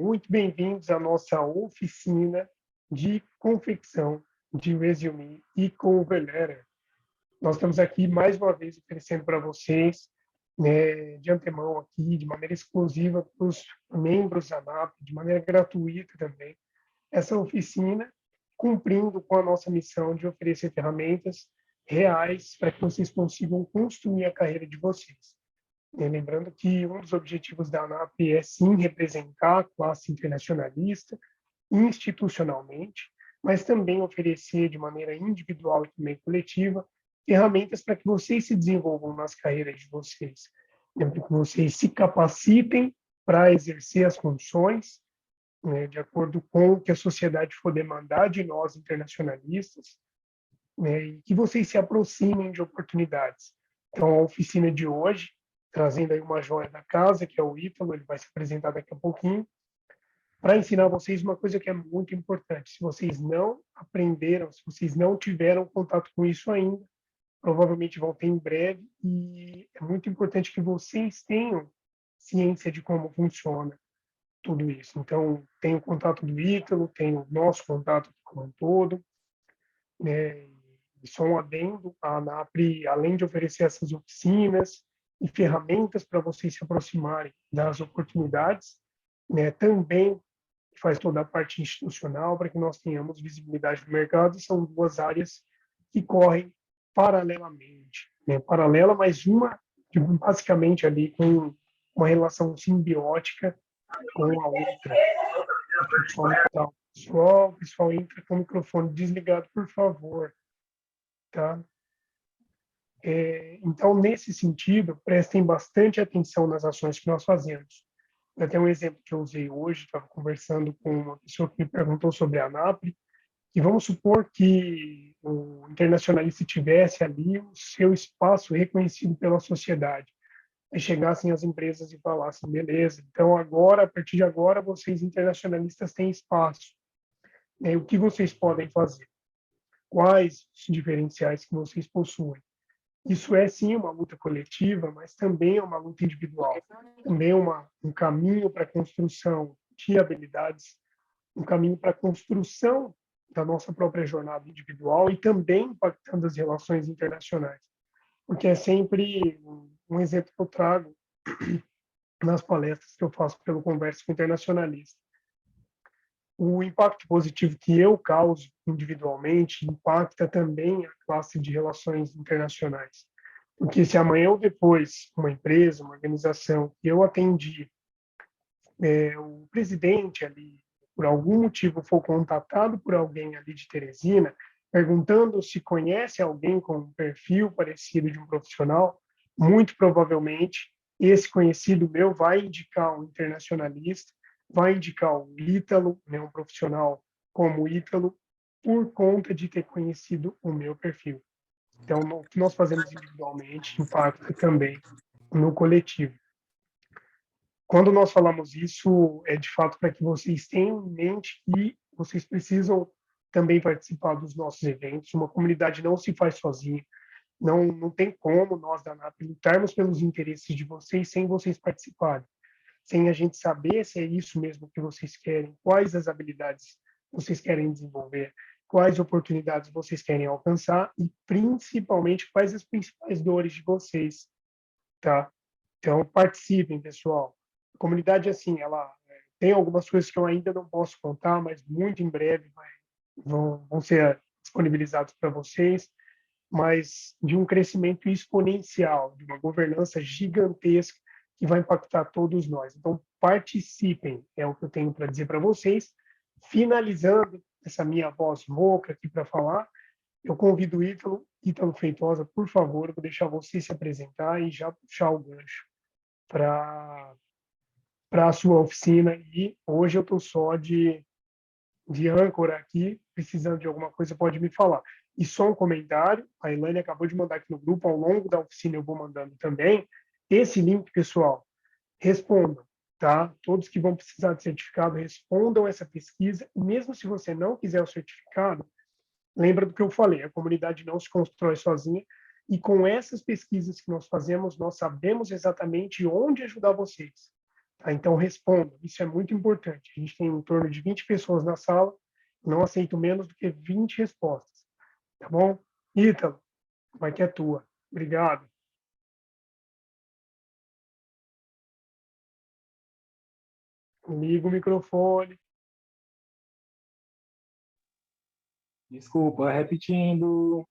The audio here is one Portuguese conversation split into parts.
muito bem-vindos à nossa oficina de confecção de resume e cover letter. Nós estamos aqui mais uma vez oferecendo para vocês, de antemão aqui, de maneira exclusiva para os membros da NAP, de maneira gratuita também, essa oficina, cumprindo com a nossa missão de oferecer ferramentas reais para que vocês consigam construir a carreira de vocês. Lembrando que um dos objetivos da ANAP é, sim, representar a classe internacionalista institucionalmente, mas também oferecer de maneira individual e também coletiva ferramentas para que vocês se desenvolvam nas carreiras de vocês, para que vocês se capacitem para exercer as funções, de acordo com o que a sociedade for demandar de nós internacionalistas, e que vocês se aproximem de oportunidades. Então, a oficina de hoje, trazendo aí uma joia da casa, que é o Ítalo, ele vai se apresentar daqui a pouquinho, para ensinar vocês uma coisa que é muito importante. Se vocês não aprenderam, se vocês não tiveram contato com isso ainda, provavelmente vão ter em breve, e é muito importante que vocês tenham ciência de como funciona tudo isso. Então, tem o contato do Ítalo, tem o nosso contato como um todo, e só um adendo, a ANAPRE, além de oferecer essas oficinas e ferramentas para vocês se aproximarem das oportunidades, também faz toda a parte institucional para que nós tenhamos visibilidade no mercado, e são duas áreas que correm paralelamente. Paralela, mas uma basicamente ali com uma relação simbiótica com a outra. O pessoal entra com o microfone desligado, por favor. Tá? Então, nesse sentido, prestem bastante atenção nas ações que nós fazemos. Até um exemplo que eu usei hoje, estava conversando com uma pessoa que me perguntou sobre a ANAPRE, e vamos supor que o internacionalista tivesse ali o seu espaço reconhecido pela sociedade. Aí chegassem as empresas e falassem, beleza, então agora, a partir de agora, vocês internacionalistas têm espaço. O que vocês podem fazer? Quais os diferenciais que vocês possuem? Isso é, sim, uma luta coletiva, mas também é uma luta individual. Também é um caminho para a construção de habilidades, um caminho para a construção da nossa própria jornada individual e também impactando as relações internacionais. Porque é sempre um exemplo que eu trago nas palestras que eu faço pelo Conversa com Internacionalista. O impacto positivo que eu causo individualmente impacta também a classe de relações internacionais. Porque se amanhã ou depois uma empresa, uma organização que eu atendi, o presidente ali, por algum motivo, for contatado por alguém ali de Teresina, perguntando se conhece alguém com um perfil parecido de um profissional, muito provavelmente esse conhecido meu vai indicar um internacionalista, vai indicar o Ítalo, um profissional como o Ítalo, por conta de ter conhecido o meu perfil. Então, o que nós fazemos individualmente impacta também no coletivo. Quando nós falamos isso, é de fato para que vocês tenham em mente que vocês precisam também participar dos nossos eventos. Uma comunidade não se faz sozinha. Não tem como nós da ANAP lutarmos pelos interesses de vocês sem vocês participarem, sem a gente saber se é isso mesmo que vocês querem, quais as habilidades vocês querem desenvolver, quais oportunidades vocês querem alcançar e, principalmente, quais as principais dores de vocês, tá? Então, participem, pessoal. A comunidade, assim, ela tem algumas coisas que eu ainda não posso contar, mas muito em breve vão ser disponibilizados para vocês, mas de um crescimento exponencial, de uma governança gigantesca que vai impactar todos nós. Então, participem, é o que eu tenho para dizer para vocês. Finalizando essa minha voz rouca aqui para falar, eu convido o Ítalo Feitosa, por favor, eu vou deixar você se apresentar e já puxar o gancho para a sua oficina. E hoje eu estou só de âncora aqui, precisando de alguma coisa, pode me falar. E só um comentário, a Elaine acabou de mandar aqui no grupo, ao longo da oficina eu vou mandando também, esse link, pessoal, respondam, tá? Todos que vão precisar de certificado, respondam essa pesquisa, e mesmo se você não quiser o certificado, lembra do que eu falei, a comunidade não se constrói sozinha, e com essas pesquisas que nós fazemos, nós sabemos exatamente onde ajudar vocês. Tá? Então, responda. Isso é muito importante. A gente tem em torno de 20 pessoas na sala. Não aceito menos do que 20 respostas. Tá bom? Ítalo, vai que é tua. Obrigado. Liga o microfone. Desculpa, repetindo.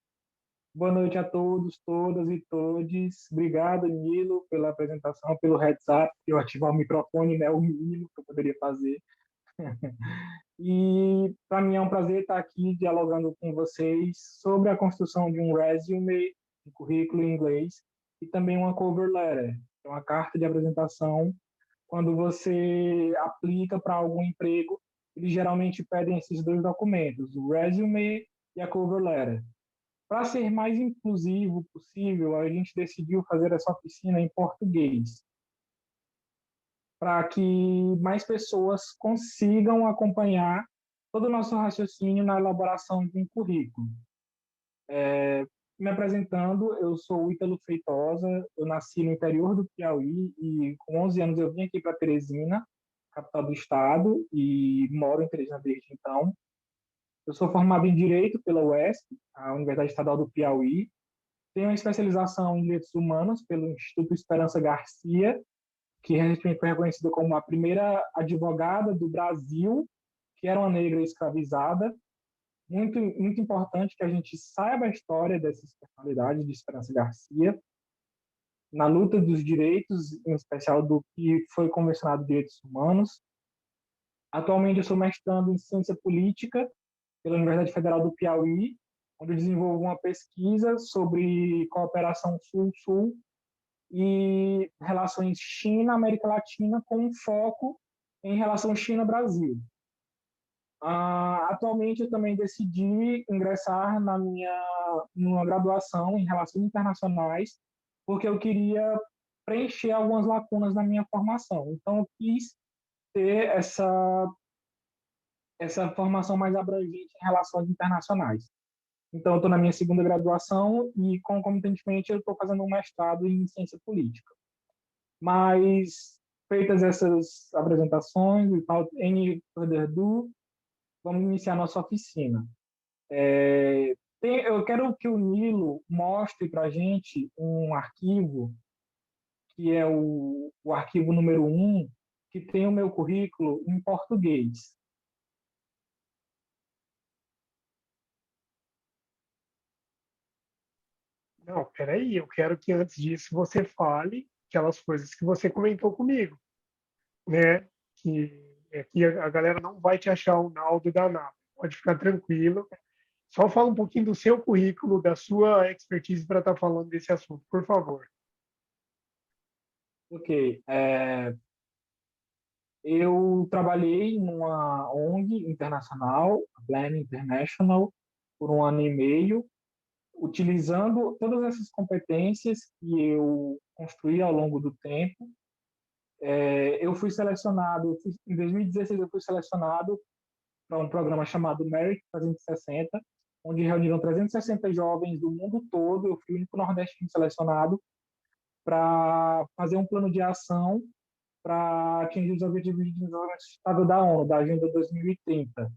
Boa noite a todos, todas e todes. Obrigado, Nilo, pela apresentação, pelo heads up. Eu ativar o microfone, né? O mínimo que eu poderia fazer. E para mim é um prazer estar aqui dialogando com vocês sobre a construção de um resume, um currículo em inglês, e também uma cover letter, que é uma carta de apresentação. Quando você aplica para algum emprego, eles geralmente pedem esses dois documentos, o resume e a cover letter. Para ser mais inclusivo possível, a gente decidiu fazer essa oficina em português, para que mais pessoas consigam acompanhar todo o nosso raciocínio na elaboração de um currículo. Me apresentando, eu sou o Ítalo Feitosa, eu nasci no interior do Piauí e com 11 anos eu vim aqui para Teresina, capital do estado, e moro em Teresina desde então. Eu sou formado em Direito pela UESP, a Universidade Estadual do Piauí. Tenho uma especialização em Direitos Humanos pelo Instituto Esperança Garcia, que recentemente foi reconhecida como a primeira advogada do Brasil que era uma negra escravizada. Muito importante que a gente saiba a história dessa personalidade de Esperança Garcia, na luta dos direitos, em especial do que foi convencionado direitos humanos. Atualmente eu sou mestrando em Ciência Política pela Universidade Federal do Piauí, onde eu desenvolvo uma pesquisa sobre cooperação Sul-Sul e relações China-América Latina com um foco em relação China-Brasil. Atualmente eu também decidi ingressar numa graduação em relações internacionais, porque eu queria preencher algumas lacunas na minha formação. Então eu quis ter essa formação mais abrangente em relações internacionais. Então eu estou na minha segunda graduação e concomitantemente eu estou fazendo um mestrado em ciência política. Mas feitas essas apresentações, without any further ado, vamos iniciar nossa oficina. Eu quero que o Nilo mostre para a gente um arquivo, que é o arquivo número 1, que tem o meu currículo em português. Não, peraí, eu quero que antes disso você fale aquelas coisas que você comentou comigo, né? Que a galera não vai te achar o Naldo da NAP. Pode ficar tranquilo. Só fala um pouquinho do seu currículo, da sua expertise para estar falando desse assunto, por favor. Ok, eu trabalhei numa ONG internacional, a Plan International, por um ano e meio, utilizando todas essas competências que eu construí ao longo do tempo. Eu fui selecionado, em 2016 eu fui selecionado para um programa chamado Merit 360, onde reuniram 360 jovens do mundo todo. Eu fui o único nordestino selecionado para fazer um plano de ação para atingir os Objetivos de Desenvolvimento Sustentável da ONU, da Agenda 2030.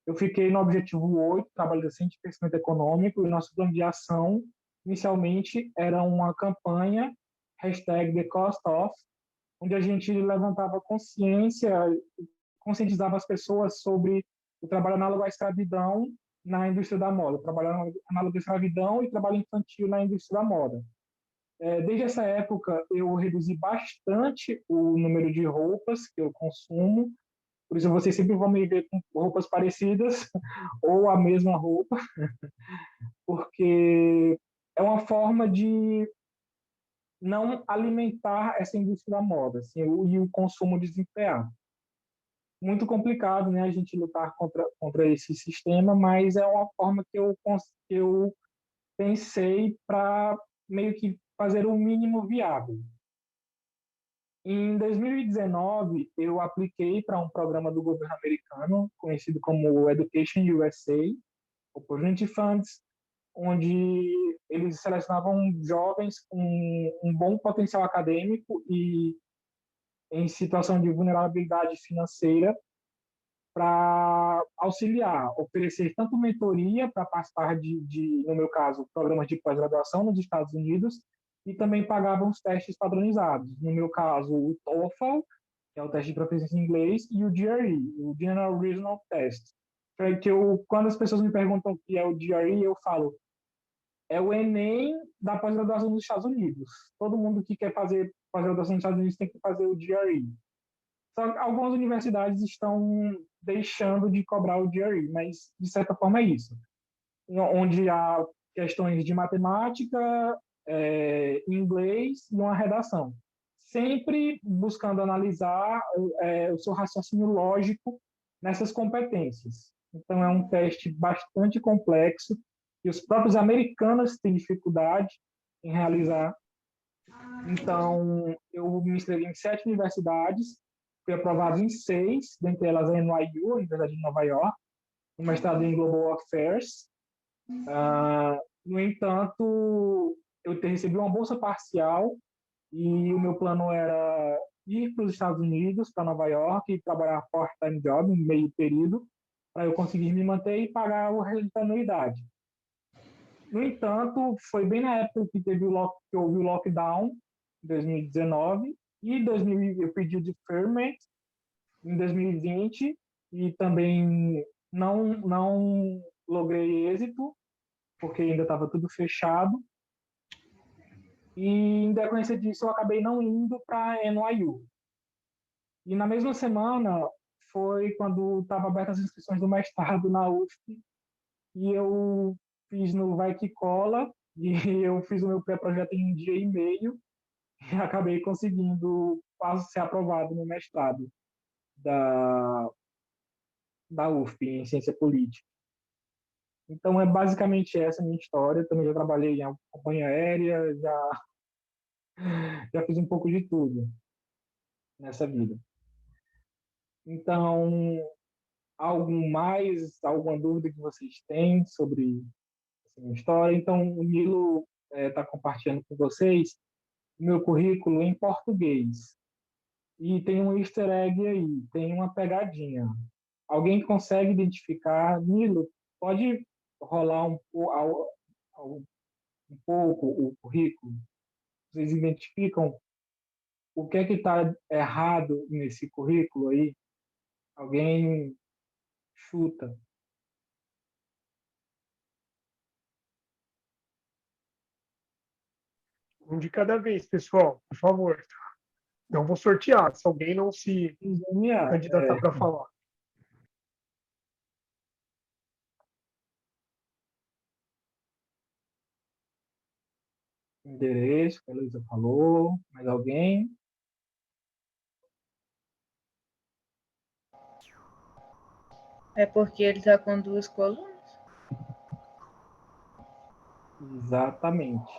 Eu fiquei no objetivo 8, trabalho docente de crescimento econômico, e nosso plano de ação, inicialmente, era uma campanha, hashtag The Cost Of, onde a gente levantava consciência, conscientizava as pessoas sobre o trabalho análogo à escravidão na indústria da moda, trabalho análogo à escravidão e trabalho infantil na indústria da moda. Desde essa época, eu reduzi bastante o número de roupas que eu consumo, por isso vocês sempre vão me ver com roupas parecidas ou a mesma roupa, porque é uma forma de não alimentar essa indústria da moda, assim, e o consumo desenfreado. Muito complicado, né, a gente lutar contra esse sistema, mas é uma forma que eu pensei para meio que fazer o mínimo viável. Em 2019, eu apliquei para um programa do governo americano, conhecido como Education USA, Opportunity Funds, onde eles selecionavam jovens com um bom potencial acadêmico e em situação de vulnerabilidade financeira para auxiliar, oferecer tanto mentoria para participar no meu caso, programas de pós-graduação nos Estados Unidos, e também pagavam os testes padronizados. No meu caso, o TOEFL, que é o teste de proficiência em inglês, e o GRE, o General Regional Test. Quando as pessoas me perguntam o que é o GRE, eu falo, é o Enem da pós-graduação nos Estados Unidos. Todo mundo que quer fazer pós-graduação nos Estados Unidos tem que fazer o GRE. Só que algumas universidades estão deixando de cobrar o GRE, mas de certa forma é isso. Onde há questões de matemática, inglês e uma redação. Sempre buscando analisar o seu raciocínio lógico nessas competências. Então, é um teste bastante complexo e os próprios americanos têm dificuldade em realizar. Então, eu me inscrevi em 7 universidades, fui aprovado em 6, dentre elas a NYU, a Universidade de Nova York, um mestrado em Global Affairs. No entanto, eu recebi uma bolsa parcial e o meu plano era ir para os Estados Unidos, para Nova York, e trabalhar part-time job, em meio período, para eu conseguir me manter e pagar o resto da anuidade. No entanto, foi bem na época que que houve o lockdown, em 2019, e 2000, eu pedi o deferment em 2020 e também não logrei êxito, porque ainda estava tudo fechado. E em decorrência disso, eu acabei não indo para a NYU. E na mesma semana foi quando estava abertas as inscrições do mestrado na UFP, e eu fiz no Vai Que Cola, e eu fiz o meu pré-projeto em 1 dia e meio, e acabei conseguindo quase ser aprovado no mestrado da, da UFP, em Ciência Política. Então, é basicamente essa a minha história. Também já trabalhei em companhia aérea, já fiz um pouco de tudo nessa vida. Então, alguma dúvida que vocês têm sobre essa minha história? Então, o Nilo está compartilhando com vocês o meu currículo em português. E tem um easter egg aí, tem uma pegadinha. Alguém consegue identificar? Nilo, pode rolar um pouco o currículo? Vocês identificam o que é que está errado nesse currículo aí? Alguém chuta? Um de cada vez, pessoal, por favor. Não vou sortear, se alguém não se Engenharia, candidatar para falar. endereço, que a Luísa falou. Mais alguém? É porque ele está com 2 colunas. Exatamente.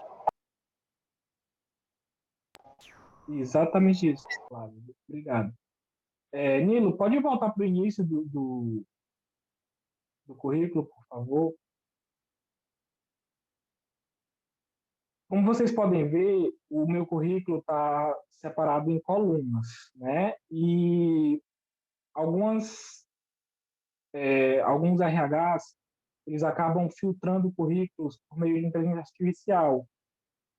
Exatamente isso, Flávio. Obrigado. Nilo, pode voltar para o início do currículo, por favor? Como vocês podem ver, o meu currículo está separado em colunas, né? E alguns RHs, eles acabam filtrando currículos por meio de inteligência artificial.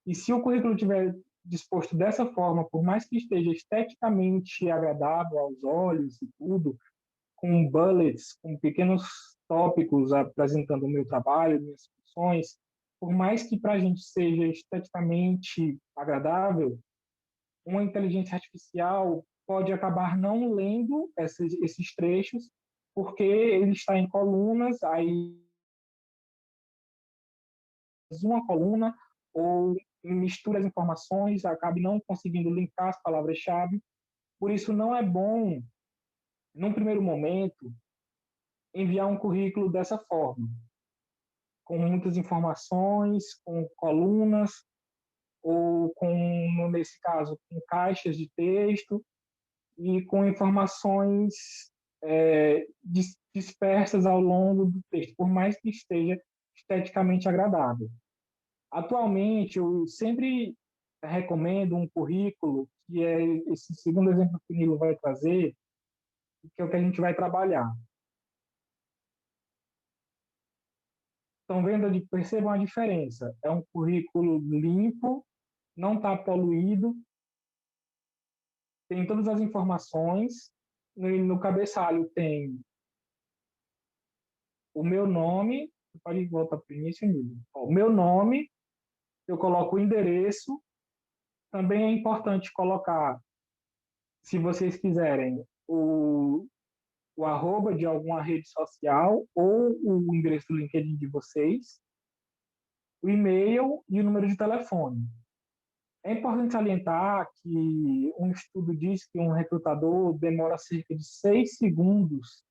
E se o currículo estiver disposto dessa forma, por mais que esteja esteticamente agradável aos olhos e tudo, com bullets, com pequenos tópicos apresentando o meu trabalho, minhas funções, por mais que para a gente seja esteticamente agradável, uma inteligência artificial pode acabar não lendo esses trechos, porque ele está em colunas, aí uma coluna, ou mistura as informações, acabe não conseguindo linkar as palavras-chave. Por isso, não é bom, num primeiro momento, enviar um currículo dessa forma, com muitas informações, com colunas, ou nesse caso, com caixas de texto e com informações dispersas ao longo do texto, por mais que esteja esteticamente agradável. Atualmente, eu sempre recomendo um currículo que é esse segundo exemplo que o Nilo vai trazer, que é o que a gente vai trabalhar. Estão vendo, percebam a diferença. É um currículo limpo, não está poluído, tem todas as informações. No cabeçalho tem o meu nome, pode voltar para o início, Nilo. O meu nome, eu coloco o endereço. Também é importante colocar, se vocês quiserem, o arroba de alguma rede social ou o endereço do LinkedIn de vocês, o e-mail e o número de telefone. É importante salientar que um estudo diz que um recrutador demora cerca de 6 segundos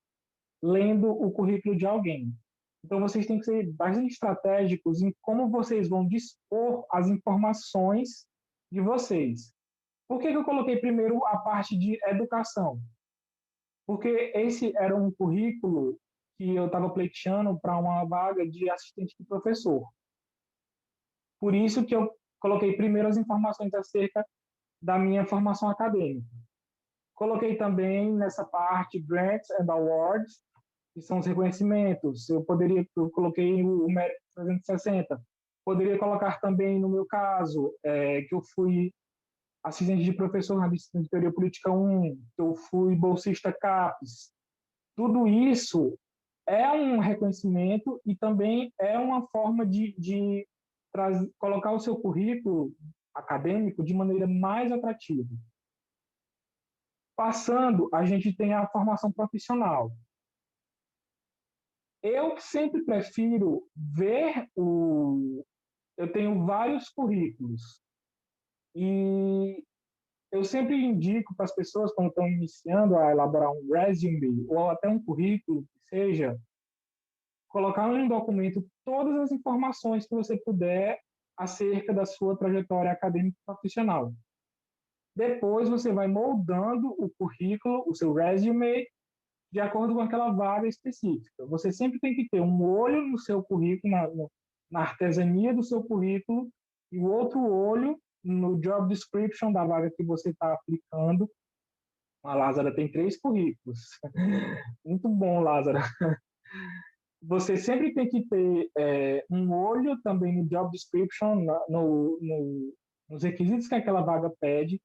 lendo o currículo de alguém. Então, vocês têm que ser bastante estratégicos em como vocês vão dispor as informações de vocês. Por que eu coloquei primeiro a parte de educação? Porque esse era um currículo que eu estava pleiteando para uma vaga de assistente de professor. Por isso que eu coloquei primeiro as informações acerca da minha formação acadêmica. Coloquei também nessa parte Grants and Awards, que são os reconhecimentos. Eu coloquei o Mérito 360. Poderia colocar também, no meu caso, que eu fui assistente de professor na disciplina de Teoria Política 1, que eu fui bolsista CAPES. Tudo isso é um reconhecimento e também é uma forma de colocar o seu currículo acadêmico de maneira mais atrativa. Passando, a gente tem a formação profissional. Eu sempre prefiro ver o... Eu tenho vários currículos e eu sempre indico para as pessoas, quando estão iniciando a elaborar um resume ou até um currículo, que seja, colocar em um documento todas as informações que você puder acerca da sua trajetória acadêmica e profissional. Depois você vai moldando o currículo, o seu resume, de acordo com aquela vaga específica. Você sempre tem que ter um olho no seu currículo, na artesania do seu currículo, e o outro olho no job description da vaga que você está aplicando. A Lázara tem 3 currículos. Muito bom, Lázara. Você sempre tem que ter um olho também no job description, nos requisitos que aquela vaga pede,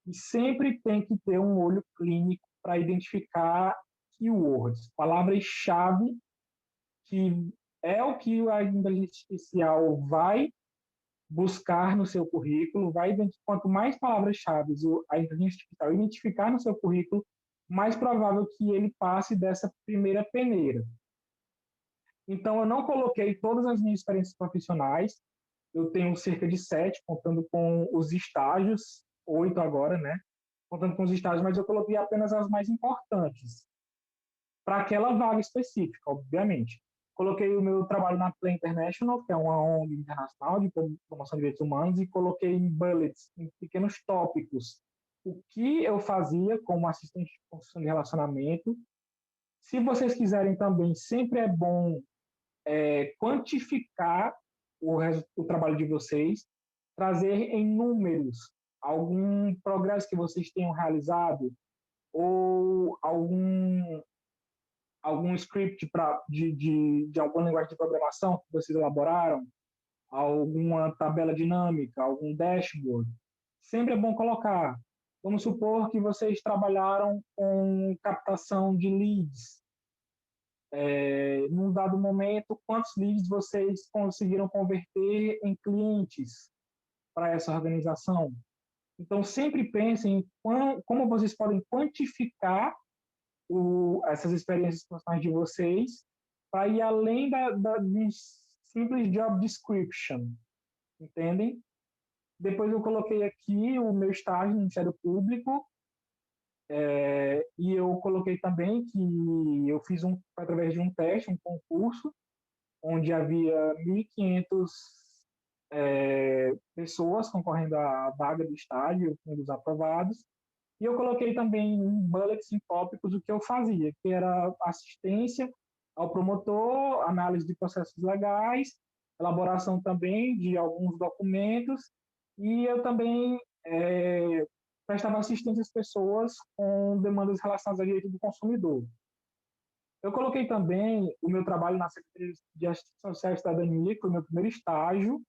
e sempre tem que ter um olho clínico para identificar keywords, palavras-chave, que é o que a inteligência artificial vai buscar no seu currículo, quanto mais palavras-chave a inteligência artificial identificar no seu currículo, mais provável que ele passe dessa primeira peneira. Então, eu não coloquei todas as minhas experiências profissionais, eu tenho cerca de 7, contando com os estágios, 8 agora, né? Contando com os estágios, mas eu coloquei apenas as mais importantes, para aquela vaga específica, obviamente. Coloquei o meu trabalho na Play International, que é uma ONG internacional de promoção de direitos humanos, e coloquei em bullets, em pequenos tópicos, o que eu fazia como assistente de construção de relacionamento. Se vocês quiserem também, sempre é bom quantificar o trabalho de vocês, trazer em números algum progresso que vocês tenham realizado ou algum script de alguma linguagem de programação que vocês elaboraram, alguma tabela dinâmica, algum dashboard. Sempre é bom colocar. Vamos supor que vocês trabalharam com captação de leads. Num dado momento, quantos leads vocês conseguiram converter em clientes para essa organização? Então, sempre pensem em como vocês podem quantificar essas experiências profissionais de vocês para ir além de um simples job description, entendem? Depois eu coloquei aqui o meu estágio no Ministério Público, e eu coloquei também que eu fiz através de um teste, um concurso, onde havia 1.500 pessoas concorrendo à vaga do estágio, um dos aprovados, e eu coloquei também em bullets, em tópicos, o que eu fazia, que era assistência ao promotor, análise de processos legais, elaboração também de alguns documentos, e eu também prestava assistência às pessoas com demandas relacionadas ao direito do consumidor. Eu coloquei também o meu trabalho na Secretaria de Assistência Social e Cidadania, que foi o meu primeiro estágio,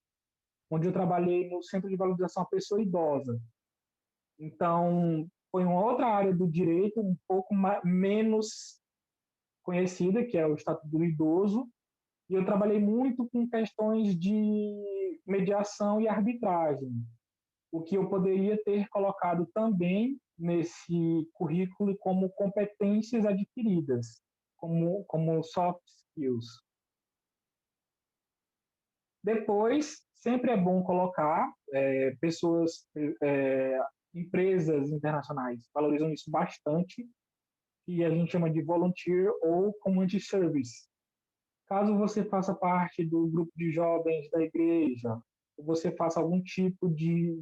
onde eu trabalhei no Centro de Valorização à Pessoa Idosa. Então, foi uma outra área do direito, um pouco menos conhecida, que é o Estatuto do Idoso, e eu trabalhei muito com questões de mediação e arbitragem, o que eu poderia ter colocado também nesse currículo como competências adquiridas, como soft skills. Depois, sempre é bom colocar empresas internacionais valorizam isso bastante, que a gente chama de volunteer ou community service. Caso você faça parte do grupo de jovens da igreja, ou você faça algum tipo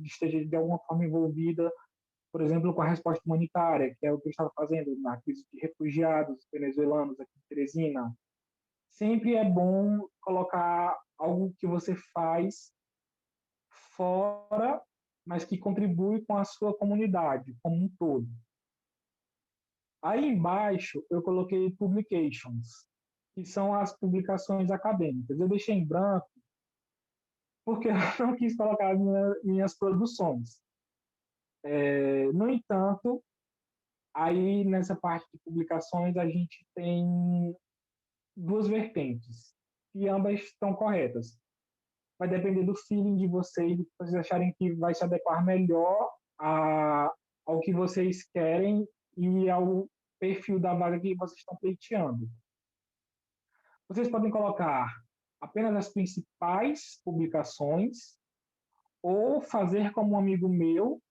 esteja de alguma forma envolvida, por exemplo, com a resposta humanitária, que é o que eu estava fazendo na crise de refugiados venezuelanos aqui em Teresina, sempre é bom colocar algo que você faz fora, mas que contribui com a sua comunidade como um todo. Aí embaixo eu coloquei publications, que são as publicações acadêmicas. Eu deixei em branco porque eu não quis colocar minhas produções. No entanto, aí nessa parte de publicações a gente tem duas vertentes, e ambas estão corretas. Vai depender do feeling de vocês, do que vocês acharem que vai se adequar melhor ao que vocês querem e ao perfil da vaga que vocês estão pleiteando. Vocês podem colocar apenas as principais publicações ou fazer como um amigo meu,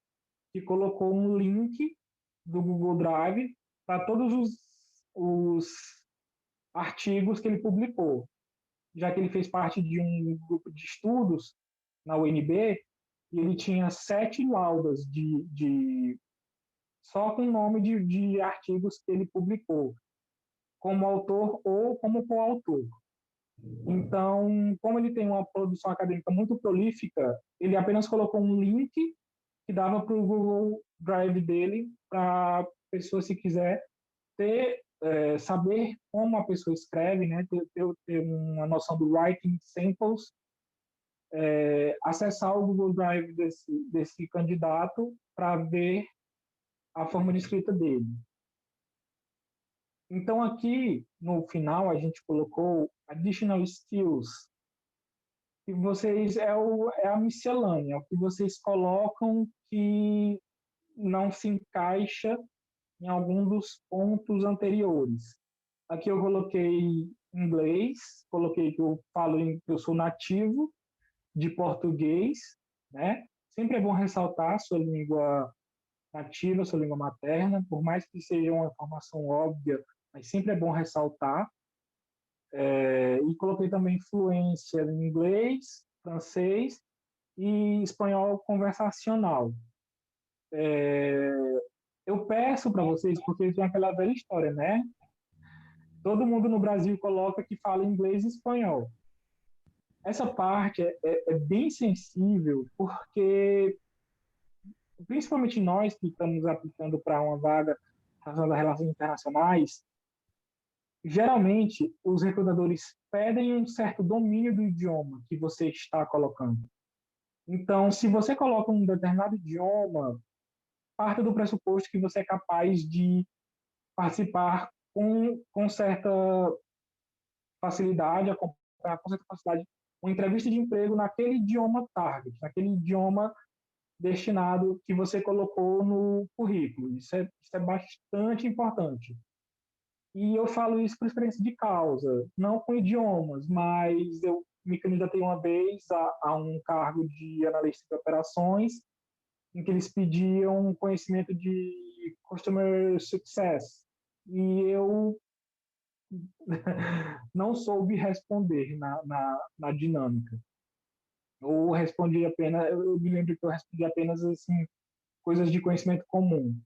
que colocou um link do Google Drive para todos os artigos que ele publicou, já que ele fez parte de um grupo de estudos na UNB, e ele tinha 7 laudas só com o nome de artigos que ele publicou, como autor ou como coautor. Então, como ele tem uma produção acadêmica muito prolífica, ele apenas colocou um link que dava para o Google Drive dele, para a pessoa, se quiser, saber como a pessoa escreve, né? ter uma noção do writing samples, acessar o Google Drive desse candidato para ver a forma de escrita dele. Então, aqui, no final, a gente colocou additional skills, que vocês é a miscelânea, o que vocês colocam que não se encaixa em algum dos pontos anteriores. Aqui eu coloquei inglês, coloquei que eu sou nativo de português, né? Sempre é bom ressaltar a sua língua nativa, a sua língua materna, por mais que seja uma informação óbvia, mas sempre é bom ressaltar. E coloquei também fluência em inglês, francês e espanhol conversacional. Eu peço para vocês, porque tem aquela velha história, né? Todo mundo no Brasil coloca que fala inglês e espanhol. Essa parte é bem sensível, porque, principalmente nós que estamos aplicando para uma vaga relacionada a relações internacionais, geralmente os recrutadores pedem um certo domínio do idioma que você está colocando. Então, se você coloca um determinado idioma, parte do pressuposto que você é capaz de participar com certa facilidade, acompanhar com certa facilidade uma entrevista de emprego naquele idioma target, naquele idioma destinado que você colocou no currículo. Isso é bastante importante. E eu falo isso por experiência de causa, não com idiomas, mas eu me candidatei uma vez a um cargo de analista de operações, em que eles pediam conhecimento de Customer Success. E eu não soube responder na dinâmica. Eu respondi apenas, eu me lembro que eu respondi apenas assim, coisas de conhecimento comum.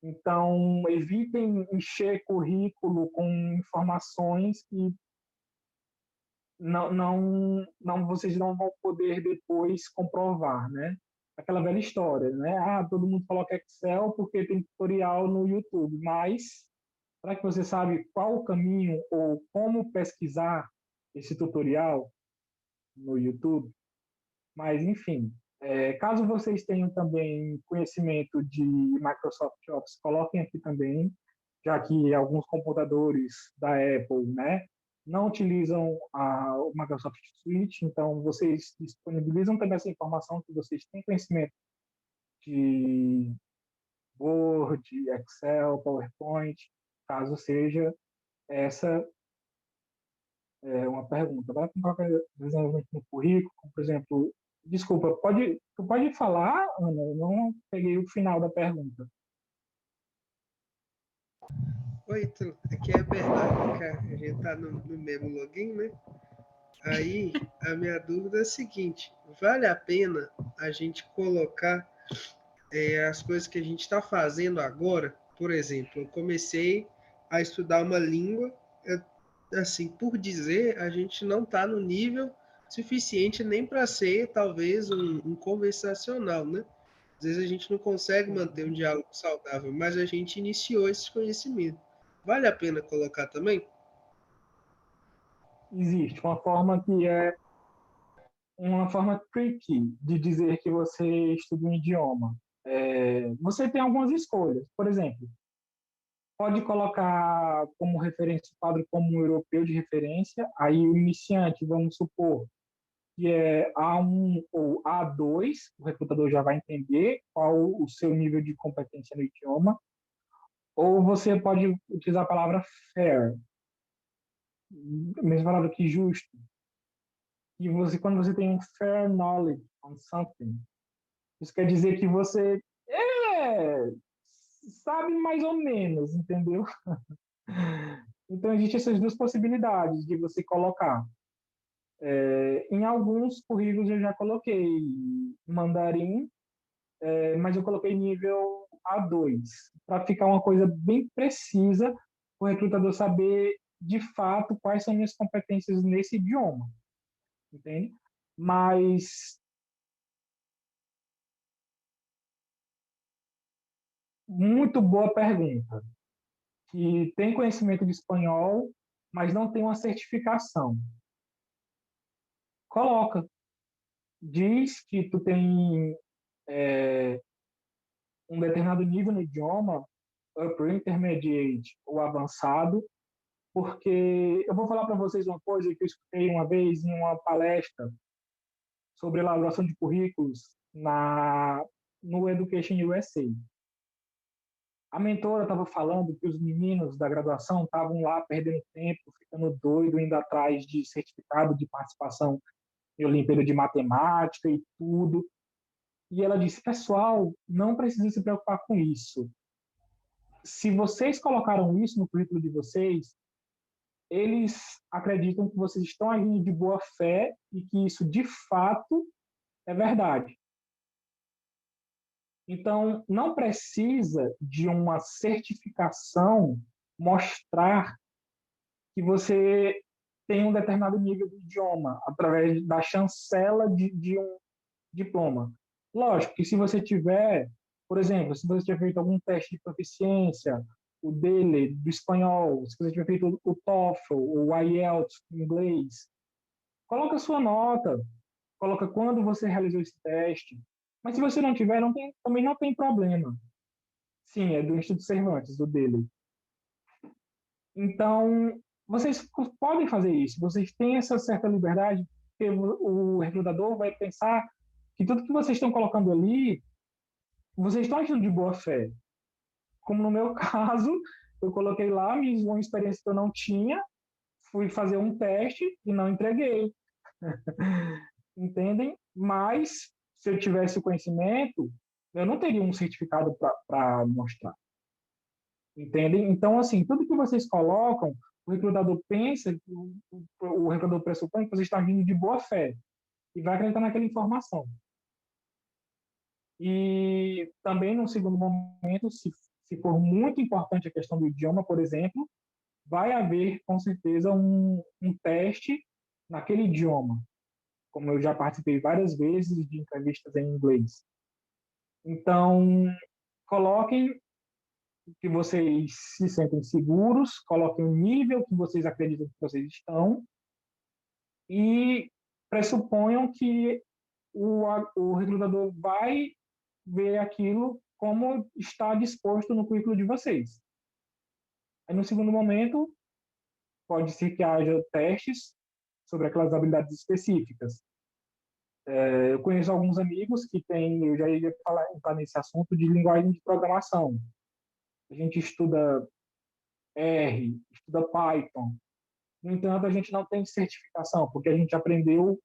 Então, evitem encher currículo com informações que vocês não vão poder depois comprovar, né? aquela velha história, né? Ah, todo mundo coloca Excel porque tem tutorial no YouTube, mas será que você sabe qual o caminho ou como pesquisar esse tutorial no YouTube? Mas, enfim, caso vocês tenham também conhecimento de Microsoft Office, coloquem aqui também, já que alguns computadores da Apple, né, não utilizam o Microsoft Suite, então vocês disponibilizam também essa informação que vocês têm conhecimento de Word, Excel, PowerPoint, caso seja essa uma pergunta. Vai colocar desenvolvimento no currículo, como, por exemplo, desculpa, tu pode falar, Ana? Eu não peguei o final da pergunta. Oi, Ítalo. Aqui é Bernardo, cara. A gente tá no mesmo login, né? Aí, a minha dúvida é a seguinte: vale a pena a gente colocar as coisas que a gente está fazendo agora? Por exemplo, eu comecei a estudar uma língua, assim, por dizer, a gente não está no nível suficiente nem para ser, talvez, um conversacional, né? Às vezes a gente não consegue manter um diálogo saudável, mas a gente iniciou esse conhecimento. Vale a pena colocar também? Existe uma forma que é uma forma tricky de dizer que você estuda um idioma. Você tem algumas escolhas. Por exemplo, pode colocar como referência o quadro como um europeu de referência, aí o iniciante, vamos supor, que é A1 ou A2, o recrutador já vai entender qual o seu nível de competência no idioma, ou você pode utilizar a palavra fair, a mesma palavra que justo, e você, quando você tem um fair knowledge on something, isso quer dizer que você sabe mais ou menos, entendeu? Então, existem essas duas possibilidades de você colocar. Em alguns currículos eu já coloquei mandarim, mas eu coloquei nível A2, para ficar uma coisa bem precisa, o recrutador saber de fato quais são minhas competências nesse idioma, entende? Mas muito boa pergunta. Que tem conhecimento de espanhol, mas não tem uma certificação. Coloca. Diz que tu tem um determinado nível no idioma, upper, intermediate ou avançado, porque eu vou falar para vocês uma coisa que eu escutei uma vez em uma palestra sobre elaboração de currículos no Education USA. A mentora estava falando que os meninos da graduação estavam lá perdendo tempo, ficando doido, indo atrás de certificado de participação em Olimpíada de Matemática e tudo. E ela disse, pessoal, não precisa se preocupar com isso. Se vocês colocaram isso no currículo de vocês, eles acreditam que vocês estão agindo de boa fé e que isso, de fato, é verdade. Então, não precisa de uma certificação mostrar que você tem um determinado nível de idioma através da chancela de um diploma. Lógico que se você tiver, por exemplo, se você tiver feito algum teste de proficiência, o DELE do espanhol, se você tiver feito o TOEFL, o IELTS em inglês, coloca a sua nota, coloca quando você realizou esse teste. Mas se você não tiver, também não tem problema. Sim, é do Instituto Cervantes, do DELE. Então, vocês podem fazer isso, vocês têm essa certa liberdade, porque o recrutador vai pensar que tudo que vocês estão colocando ali, vocês estão agindo de boa fé. Como no meu caso, eu coloquei lá uma experiência que eu não tinha, fui fazer um teste e não entreguei. Entendem? Mas, se eu tivesse o conhecimento, eu não teria um certificado para mostrar. Entendem? Então, assim, tudo que vocês colocam, o recrutador pensa, o recrutador pressupõe que vocês estão agindo de boa fé e vai acreditar naquela informação. E também, no segundo momento, se for muito importante a questão do idioma, por exemplo, vai haver, com certeza, um teste naquele idioma. Como eu já participei várias vezes de entrevistas em inglês. Então, coloquem que vocês se sentem seguros, coloquem o nível que vocês acreditam que vocês estão e pressuponham que o recrutador vai ver aquilo como está disposto no currículo de vocês. Aí, no segundo momento, pode ser que haja testes sobre aquelas habilidades específicas. Eu conheço alguns amigos que têm, eu já ia entrar nesse assunto de linguagem de programação. A gente estuda R, estuda Python. No entanto, a gente não tem certificação, porque a gente aprendeu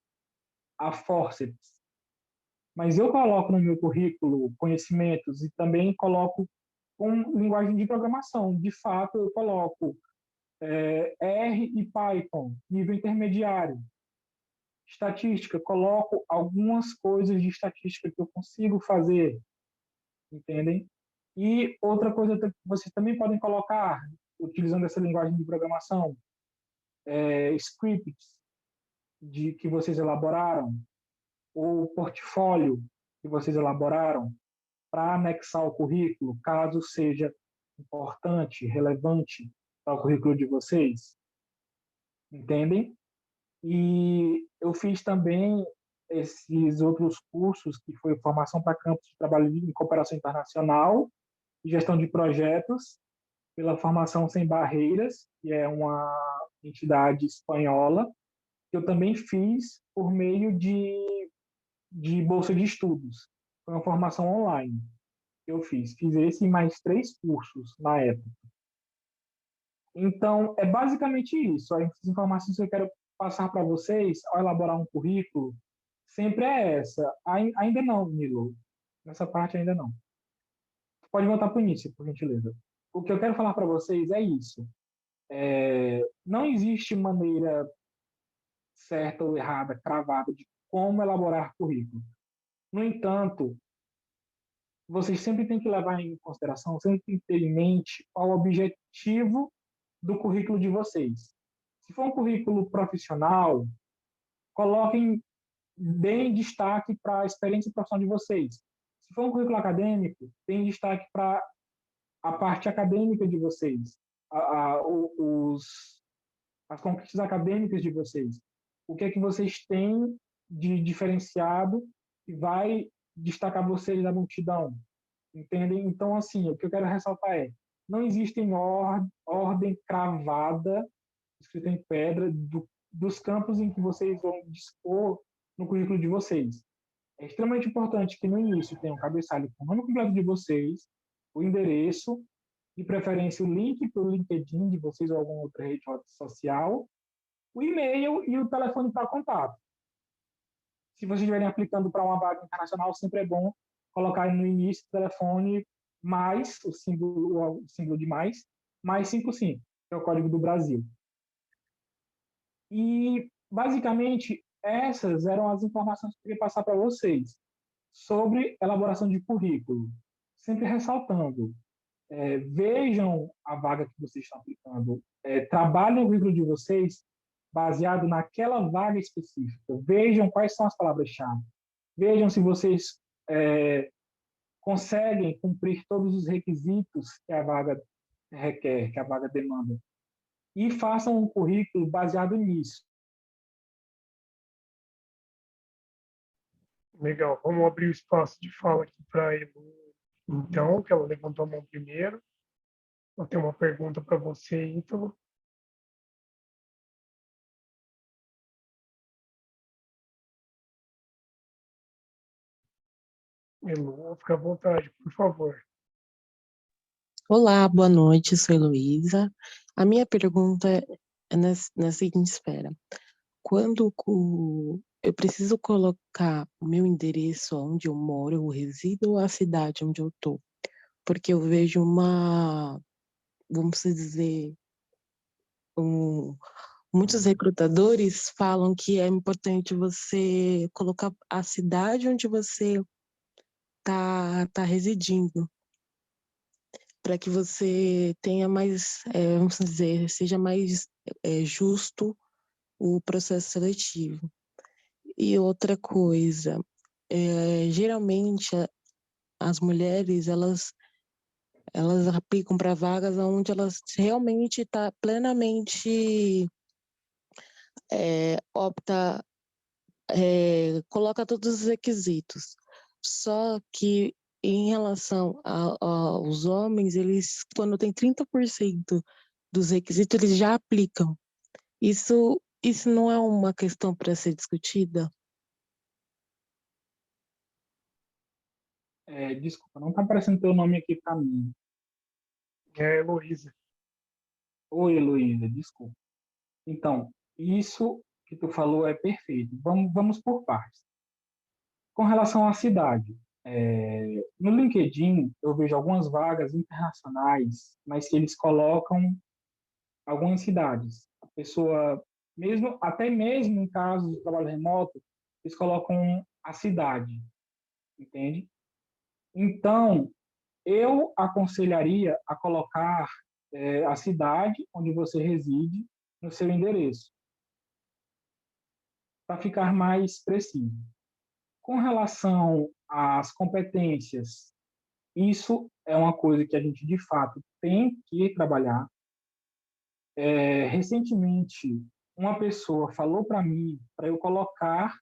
a forceps. Mas eu coloco no meu currículo conhecimentos e também coloco com linguagem de programação. De fato, eu coloco R e Python, nível intermediário. Estatística, coloco algumas coisas de estatística que eu consigo fazer, entendem? E outra coisa que vocês também podem colocar, utilizando essa linguagem de programação, scripts que vocês elaboraram, ou portfólio que vocês elaboraram, para anexar o currículo, caso seja importante, relevante para o currículo de vocês, entendem? E eu fiz também esses outros cursos, que foi formação para campos de trabalho em cooperação internacional e gestão de projetos, pela Formação Sem Barreiras, que é uma entidade espanhola, que eu também fiz por meio de bolsa de estudos. Foi uma formação online que eu fiz. Fiz esse e mais 3 cursos na época. Então, é basicamente isso. As informações que eu quero passar para vocês ao elaborar um currículo sempre é essa. Ainda não, Nilo. Nessa parte ainda não. Pode voltar para o início, por gentileza. O que eu quero falar para vocês é isso. Não existe maneira certa ou errada, cravada, de como elaborar currículo. No entanto, vocês sempre têm que levar em consideração, sempre têm que ter em mente qual o objetivo do currículo de vocês. Se for um currículo profissional, coloquem bem destaque para a experiência profissional de vocês. Se for um currículo acadêmico, tem destaque para a parte acadêmica de vocês, as conquistas acadêmicas de vocês. O que é que vocês têm de diferenciado que vai destacar vocês da multidão? Entendem? Então, assim, o que eu quero ressaltar é: não existe ordem cravada, escrita em pedra, dos campos em que vocês vão dispor no currículo de vocês. É extremamente importante que no início tenha um cabeçalho com o nome completo de vocês, o endereço, de preferência o link para o LinkedIn de vocês ou alguma outra rede social, o e-mail e o telefone para contato. Se vocês estiverem aplicando para uma vaga internacional, sempre é bom colocar no início do telefone mais o símbolo de mais 55, que é o código do Brasil. E, basicamente, essas eram as informações que eu queria passar para vocês sobre elaboração de currículo. Sempre ressaltando, vejam a vaga que vocês estão aplicando, trabalhem o currículo de vocês baseado naquela vaga específica. Vejam quais são as palavras-chave. Vejam se vocês conseguem cumprir todos os requisitos que a vaga requer, que a vaga demanda. E façam um currículo baseado nisso. Legal, vamos abrir o espaço de fala aqui para a Elu, então, que ela levantou a mão primeiro. Eu tenho uma pergunta para você, Ítalo. Elu, fica à vontade, por favor. Olá, boa noite, sou Heloísa. A minha pergunta é na seguinte esfera. Quando eu preciso colocar o meu endereço onde eu moro, eu resido, ou a cidade onde eu estou? Porque eu vejo vamos dizer, muitos recrutadores falam que é importante você colocar a cidade onde você tá residindo, para que você tenha mais, vamos dizer, seja mais justo o processo seletivo. E outra coisa, geralmente as mulheres, elas aplicam para vagas onde elas realmente tá plenamente opta, coloca todos os requisitos. Só que em relação aos homens, eles, quando tem 30% dos requisitos, eles já aplicam. Isso não é uma questão para ser discutida? Desculpa, não está aparecendo teu nome aqui para mim. É, Heloísa. Oi, Heloísa, desculpa. Então, isso que tu falou é perfeito. Vamos por partes. Com relação à cidade, no LinkedIn eu vejo algumas vagas internacionais, mas que eles colocam algumas cidades. A pessoa, até mesmo em casos de trabalho remoto, eles colocam a cidade, entende? Então, eu aconselharia a colocar a cidade onde você reside no seu endereço, para ficar mais preciso. Com relação às competências, isso é uma coisa que a gente, de fato, tem que trabalhar. Recentemente, uma pessoa falou para mim para eu colocar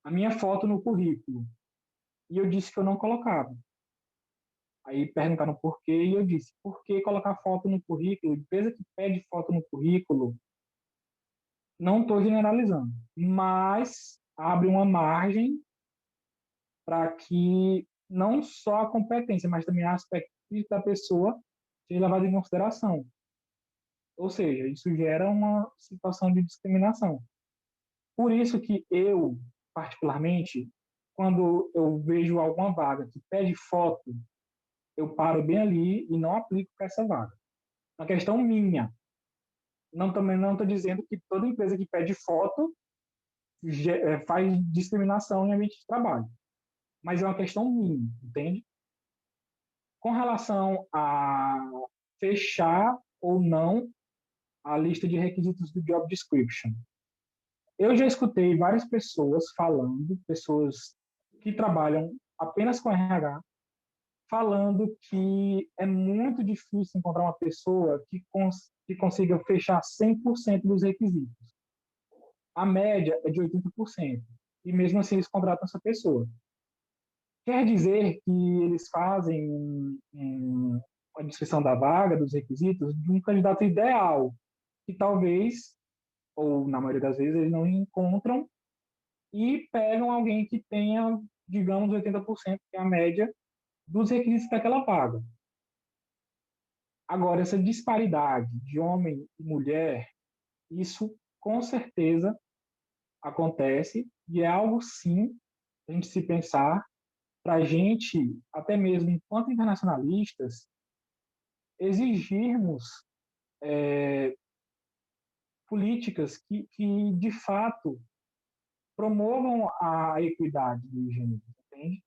a minha foto no currículo, e eu disse que eu não colocava. Aí perguntaram por quê, e eu disse, por que colocar foto no currículo? Empresa que pede foto no currículo, não estou generalizando, mas abre uma margem para que não só a competência, mas também a aspecto da pessoa seja levado em consideração. Ou seja, isso gera uma situação de discriminação. Por isso que eu, particularmente, quando eu vejo alguma vaga que pede foto, eu paro bem ali e não aplico para essa vaga. Uma questão minha. Também não estou dizendo que toda empresa que pede foto faz discriminação em ambiente de trabalho. Mas é uma questão minha, entende? Com relação a fechar ou não a lista de requisitos do job description, eu já escutei várias pessoas falando, pessoas que trabalham apenas com RH, falando que é muito difícil encontrar uma pessoa que consiga fechar 100% dos requisitos. A média é de 80%. E mesmo assim eles contratam essa pessoa. Quer dizer que eles fazem uma descrição da vaga, dos requisitos, de um candidato ideal, que talvez, ou na maioria das vezes, eles não encontram, e pegam alguém que tenha, digamos, 80%, que é a média dos requisitos daquela vaga. Agora, essa disparidade de homem e mulher, isso com certeza acontece, e é algo, sim, a gente se pensar, para a gente, até mesmo enquanto internacionalistas, exigirmos políticas que, de fato, promovam a equidade do gênero, entende?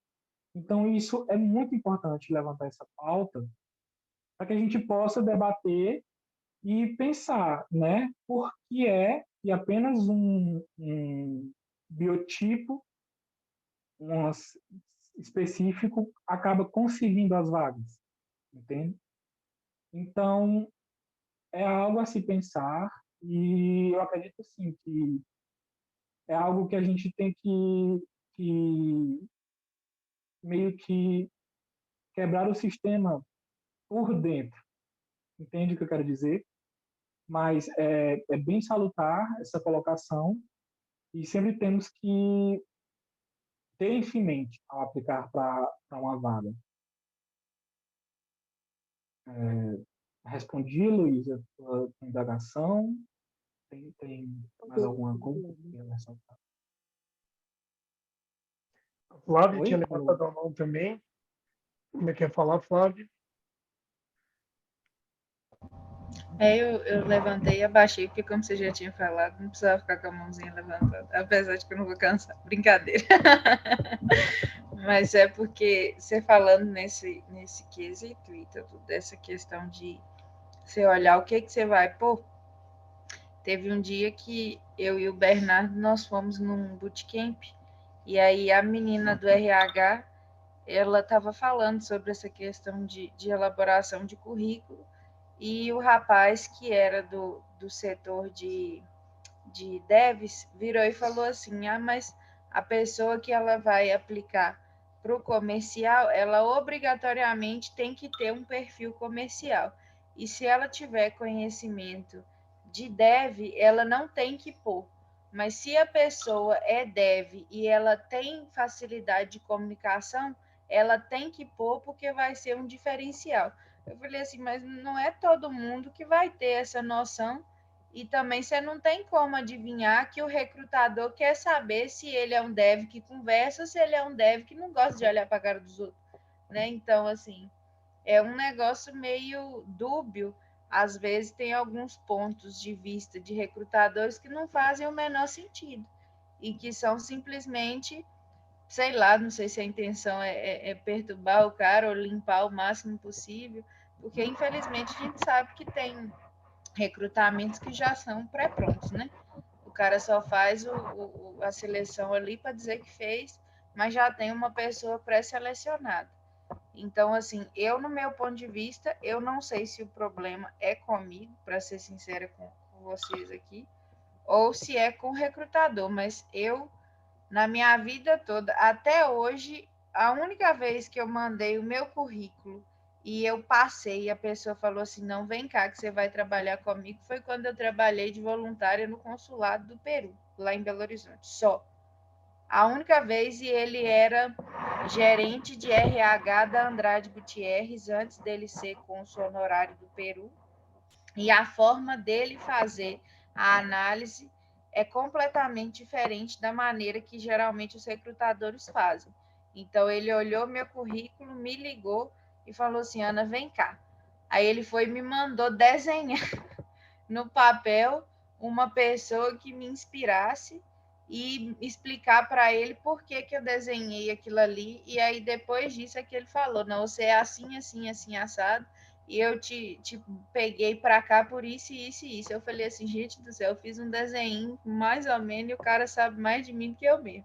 Então, isso é muito importante levantar essa pauta para que a gente possa debater e pensar, né, por que é que apenas um biotipo específico acaba conseguindo as vagas, entende? Então, é algo a se pensar e eu acredito, sim, que é algo que a gente tem que meio que quebrar o sistema por dentro, entende o que eu quero dizer? Mas é bem salutar essa colocação e sempre temos que ter isso em mente ao aplicar para uma vaga. Respondi, Luísa, a tua indagação. Tem mais alguma coisa que queria ressaltar? A Flávia Oi? tinha levantado a mão também. Ainda quer falar, Flávia? Eu levantei e abaixei, porque como você já tinha falado, não precisava ficar com a mãozinha levantada. Apesar de que eu não vou cansar. Brincadeira. Mas é porque você falando nesse quesito, Ítalo, dessa questão de você olhar o que você vai pôr. Teve um dia que eu e o Bernardo, nós fomos num bootcamp, e aí a menina do RH, ela estava falando sobre essa questão de elaboração de currículo, e o rapaz que era do setor de devs virou e falou assim: ah, mas a pessoa que ela vai aplicar para o comercial, ela obrigatoriamente tem que ter um perfil comercial. E se ela tiver conhecimento de dev, ela não tem que pôr. Mas se a pessoa é dev e ela tem facilidade de comunicação, ela tem que pôr porque vai ser um diferencial. Eu falei assim, mas não é todo mundo que vai ter essa noção, e também você não tem como adivinhar que o recrutador quer saber se ele é um dev que conversa ou se ele é um dev que não gosta de olhar para a cara dos outros, né? Então, assim, é um negócio meio dúbio. Às vezes tem alguns pontos de vista de recrutadores que não fazem o menor sentido e que são simplesmente, sei lá, não sei se a intenção é perturbar o cara ou limpar o máximo possível, porque infelizmente a gente sabe que tem recrutamentos que já são pré-prontos, né? O cara só faz a seleção ali para dizer que fez, mas já tem uma pessoa pré-selecionada. Então, assim, eu, no meu ponto de vista, eu não sei se o problema é comigo, para ser sincera com vocês aqui, ou se é com o recrutador, mas eu, na minha vida toda, até hoje, a única vez que eu mandei o meu currículo e eu passei e a pessoa falou assim, não, vem cá que você vai trabalhar comigo, foi quando eu trabalhei de voluntária no consulado do Peru, lá em Belo Horizonte, só. A única vez, e ele era gerente de RH da Andrade Gutierrez, antes dele ser cônsul honorário do Peru, e a forma dele fazer a análise é completamente diferente da maneira que geralmente os recrutadores fazem. Então, ele olhou meu currículo, me ligou e falou assim, Ana, vem cá. Aí ele foi e me mandou desenhar no papel uma pessoa que me inspirasse e explicar para ele por que, que eu desenhei aquilo ali. E aí, depois disso, é que ele falou, não, você é assim, assim, assim, assado, e eu te peguei para cá por isso, isso e isso. Eu falei assim, gente do céu, eu fiz um desenho mais ou menos e o cara sabe mais de mim do que eu mesmo.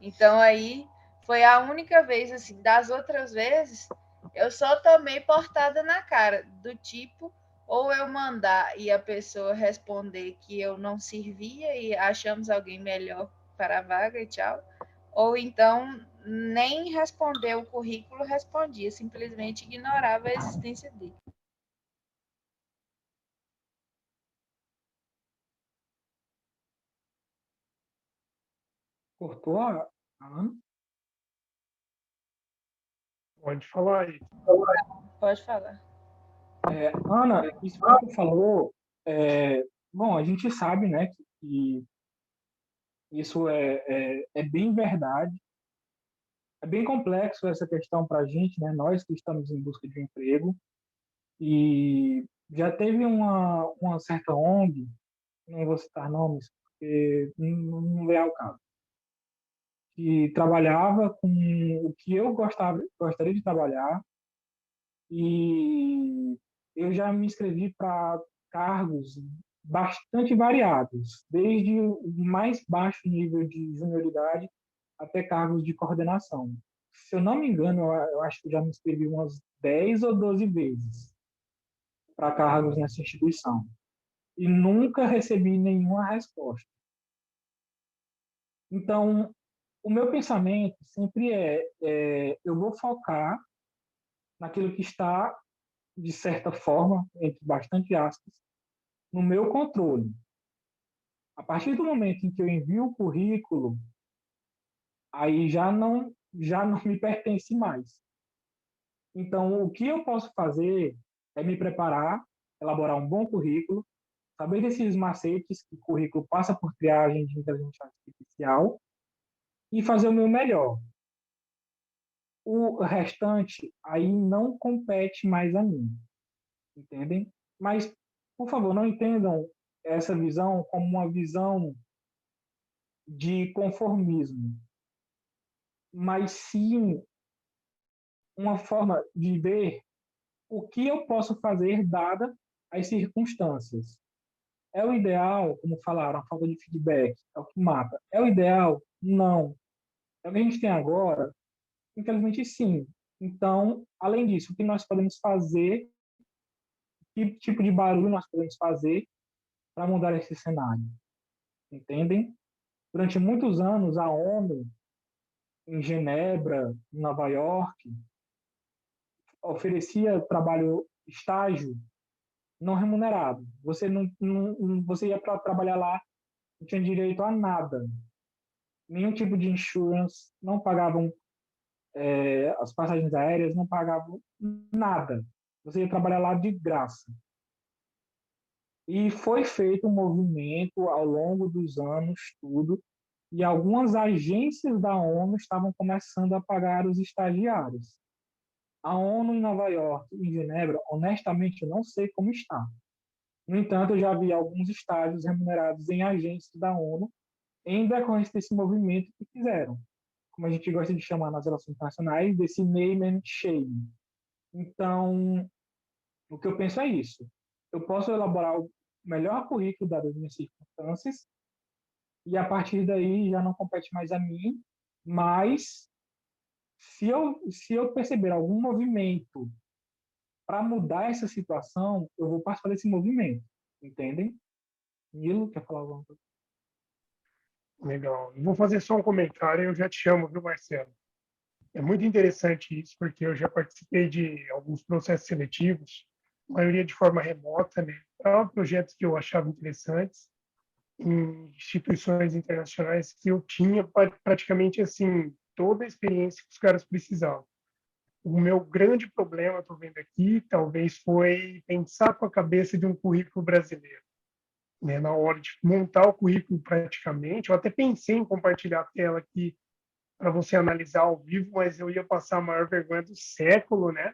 Então, aí, foi a única vez, assim, das outras vezes, eu só tomei portada na cara, do tipo, ou eu mandar e a pessoa responder que eu não servia e achamos alguém melhor para a vaga e tchau, ou então nem responder o currículo, respondia, simplesmente ignorava a existência dele. Cortou a Ana? Pode falar aí. Pode falar. Ana, isso que tu falou, bom, a gente sabe, né, que isso é bem verdade. É bem complexo essa questão para a gente, né, nós que estamos em busca de um emprego. E já teve uma certa ONG, não vou citar nomes, porque não é o caso, que trabalhava com o que eu gostaria de trabalhar, e eu já me inscrevi para cargos bastante variados, desde o mais baixo nível de junioridade até cargos de coordenação. Se eu não me engano, eu acho que eu já me inscrevi umas 10 ou 12 vezes para cargos nessa instituição e nunca recebi nenhuma resposta. Então, o meu pensamento sempre eu vou focar naquilo que está, de certa forma, entre bastante aspas, no meu controle. A partir do momento em que eu envio o currículo, aí já não me pertence mais. Então, o que eu posso fazer é me preparar, elaborar um bom currículo, saber desses macetes que o currículo passa por triagem de inteligência artificial e fazer o meu melhor. O restante aí não compete mais a mim, entendem? Mas, por favor, não entendam essa visão como uma visão de conformismo, mas sim uma forma de ver o que eu posso fazer dada as circunstâncias. É o ideal, como falaram, a falta de feedback é o que mata. É o ideal? Não. É o que a gente tem agora, Infelizmente, sim. Então, além disso, o que nós podemos fazer, que tipo de barulho nós podemos fazer para mudar esse cenário? Entendem? Durante muitos anos, a ONU, em Genebra, em Nova York, oferecia trabalho, estágio não remunerado. Você ia para trabalhar lá, não tinha direito a nada, nenhum tipo de insurance, não pagavam as passagens aéreas, não pagavam nada. Você ia trabalhar lá de graça. E foi feito um movimento ao longo dos anos, tudo, e algumas agências da ONU estavam começando a pagar os estagiários. A ONU em Nova York e em Genebra, honestamente, eu não sei como está. No entanto, eu já vi alguns estágios remunerados em agências da ONU em decorrência desse movimento que fizeram. Como a gente gosta de chamar nas relações internacionais, desse name and shame. Então, o que eu penso é isso. Eu posso elaborar o melhor currículo dadas as minhas circunstâncias e, a partir daí, já não compete mais a mim, mas se eu perceber algum movimento para mudar essa situação, eu vou participar desse movimento, entendem? Nilo, quer falar alguma coisa? Legal. Eu vou fazer só um comentário e eu já te chamo, viu, Marcelo? É muito interessante isso, porque eu já participei de alguns processos seletivos, a maioria de forma remota, né? Para projetos que eu achava interessantes, em instituições internacionais que eu tinha praticamente assim toda a experiência que os caras precisavam. O meu grande problema, estou vendo aqui, talvez foi pensar com a cabeça de um currículo brasileiro, né? Na hora de montar o currículo praticamente, eu até pensei em compartilhar a tela aqui para você analisar ao vivo, mas eu ia passar a maior vergonha do século, né?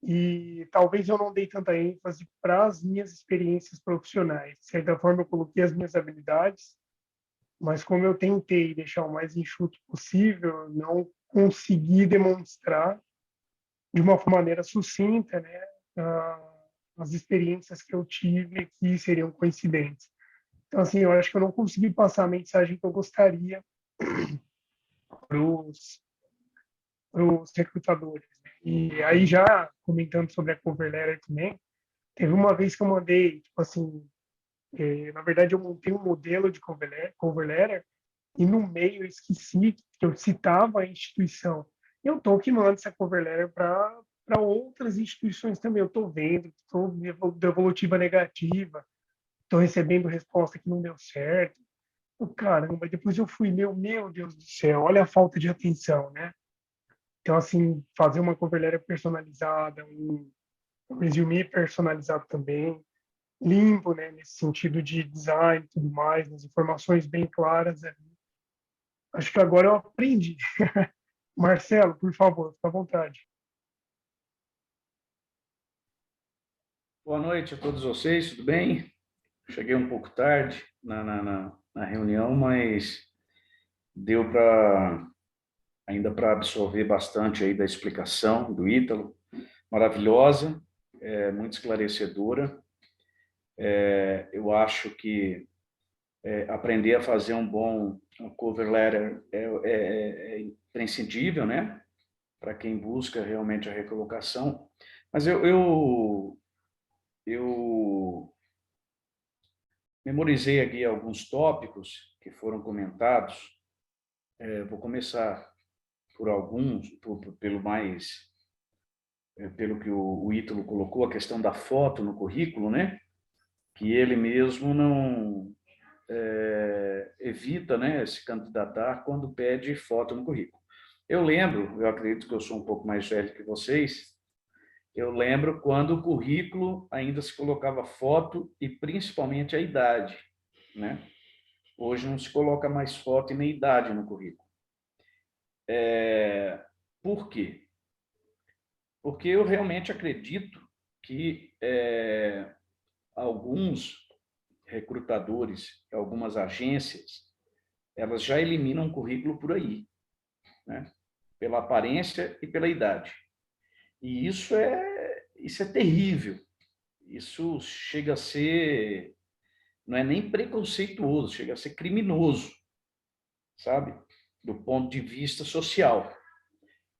E talvez eu não dei tanta ênfase para as minhas experiências profissionais. De certa forma, eu coloquei as minhas habilidades, mas como eu tentei deixar o mais enxuto possível, eu não consegui demonstrar de uma maneira sucinta, né, as experiências que eu tive que seriam coincidentes. Então, assim, eu acho que eu não consegui passar a mensagem que eu gostaria para os recrutadores, né? E aí, já comentando sobre a cover letter também, teve uma vez que eu mandei, tipo assim, na verdade, eu montei um modelo de cover letter e no meio eu esqueci que eu citava a instituição. Eu estou que mando essa cover letter para outras instituições também. Eu estou vendo, estou devolutiva negativa, estou recebendo resposta que não deu certo. Caramba, depois eu fui ler, meu Deus do céu, olha a falta de atenção, né? Então, assim, fazer uma cover letter personalizada, um resume personalizado também, limpo, né, nesse sentido de design e tudo mais, as informações bem claras. Acho que agora eu aprendi. Marcelo, por favor, fica à vontade. Boa noite a todos vocês, tudo bem? Cheguei um pouco tarde na reunião, mas deu ainda para absorver bastante aí da explicação do Ítalo. Maravilhosa, muito esclarecedora. Eu acho que aprender a fazer um bom cover letter é imprescindível, né? Para quem busca realmente a recolocação. Mas eu memorizei aqui alguns tópicos que foram comentados. Vou começar por alguns, pelo que o Ítalo colocou, a questão da foto no currículo, né? Que ele mesmo não evita, né, se candidatar quando pede foto no currículo. Eu acredito que eu sou um pouco mais velho que vocês, eu lembro quando o currículo ainda se colocava foto e principalmente a idade, né? Hoje não se coloca mais foto e nem idade no currículo. Por quê? Porque eu realmente acredito que alguns recrutadores, algumas agências, elas já eliminam o currículo por aí, né? Pela aparência e pela idade. E isso é terrível. Isso chega a ser, não é nem preconceituoso, chega a ser criminoso, sabe? Do ponto de vista social.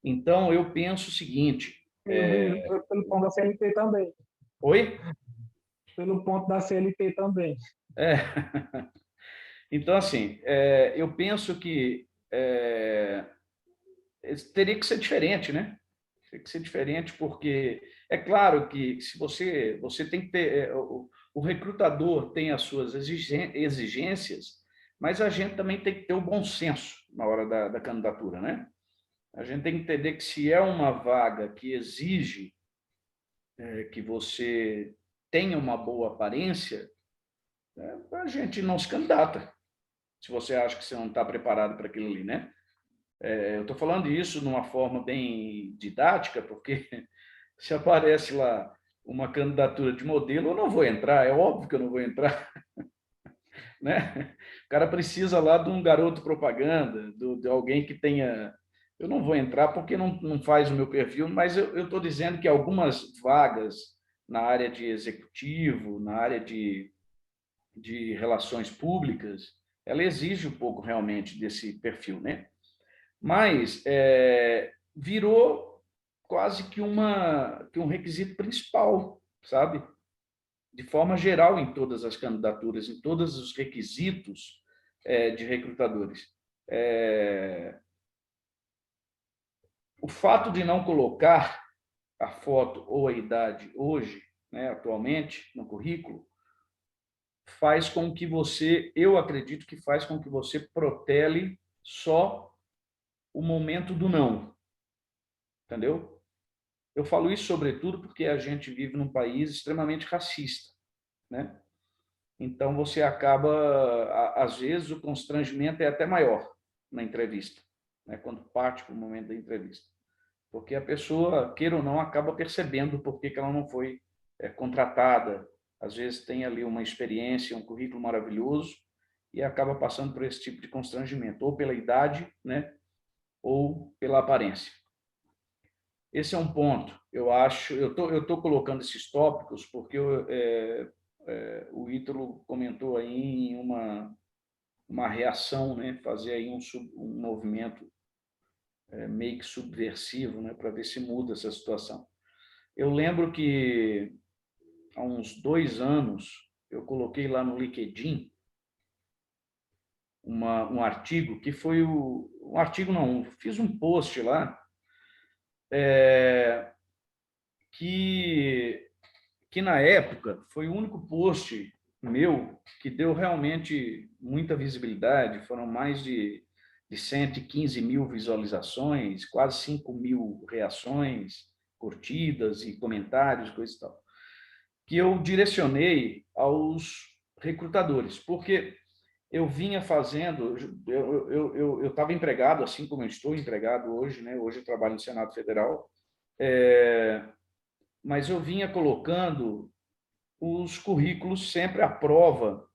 Então, eu penso o seguinte... Pelo ponto da CLT também. Oi? Pelo ponto da CLT também. É. Então, assim, eu penso que teria que ser diferente, né? Teria que ser diferente, porque é claro que se você tem que ter... o recrutador tem as suas exigências, mas a gente também tem que ter o bom senso na hora da candidatura, né? A gente tem que entender que se é uma vaga que exige que você tenha uma boa aparência, a gente não se candidata, se você acha que você não está preparado para aquilo ali, né? Eu estou falando isso de uma forma bem didática, porque se aparece lá uma candidatura de modelo, eu não vou entrar, é óbvio que eu não vou entrar, né? O cara precisa lá de um garoto propaganda, de alguém que tenha... Eu não vou entrar porque não faz o meu perfil, mas eu estou dizendo que algumas vagas na área de executivo, na área de relações públicas, ela exige um pouco realmente desse perfil, né? Mas virou quase que um requisito principal, sabe? De forma geral em todas as candidaturas, em todos os requisitos de recrutadores. O fato de não colocar a foto ou a idade hoje, né, atualmente, no currículo, faz com que você, eu acredito que faz com que você protele só o momento do não, entendeu? Eu falo isso sobretudo porque a gente vive num país extremamente racista, né? Então você acaba, às vezes, o constrangimento é até maior na entrevista, né? Quando parte para o momento da entrevista, porque a pessoa, queira ou não, acaba percebendo por que ela não foi contratada. Às vezes tem ali uma experiência, um currículo maravilhoso e acaba passando por esse tipo de constrangimento, ou pela idade, né? Ou pela aparência. Esse é um ponto. Eu acho, eu tô colocando esses tópicos porque o Ítalo comentou aí em uma reação, né? Fazer aí um movimento meio que subversivo, né? Para ver se muda essa situação. Eu lembro que há uns 2 anos eu coloquei lá no LinkedIn um artigo que foi um artigo não, fiz um post lá que na época foi o único post meu que deu realmente muita visibilidade. Foram mais de 115 mil visualizações, quase 5 mil reações, curtidas e comentários, coisa e tal, que eu direcionei aos recrutadores, porque eu vinha fazendo, eu estava empregado, assim como eu estou empregado hoje, né? Hoje eu trabalho no Senado Federal, mas eu vinha colocando os currículos sempre à prova,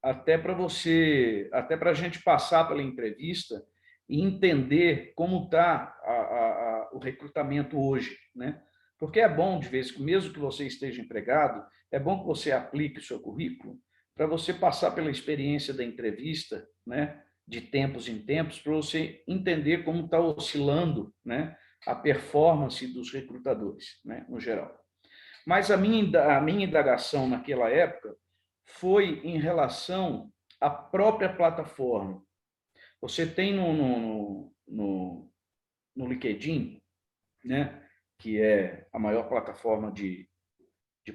até para a gente passar pela entrevista e entender como está o recrutamento hoje, né? Porque é bom, de vez, mesmo que você esteja empregado, é bom que você aplique o seu currículo para você passar pela experiência da entrevista, né? De tempos em tempos, para você entender como está oscilando, né? A performance dos recrutadores, né? No geral. Mas a minha indagação naquela época foi em relação à própria plataforma. Você tem no LinkedIn, né, que é a maior plataforma de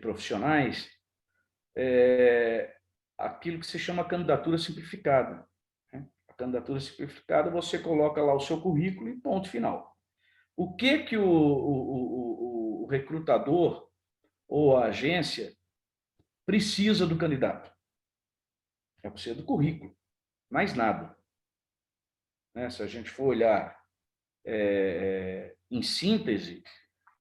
profissionais, aquilo que se chama candidatura simplificada. Né? A candidatura simplificada, você coloca lá o seu currículo e ponto final. O que o recrutador ou a agência precisa do candidato? Precisa do currículo, mais nada. Né? Se a gente for olhar em síntese,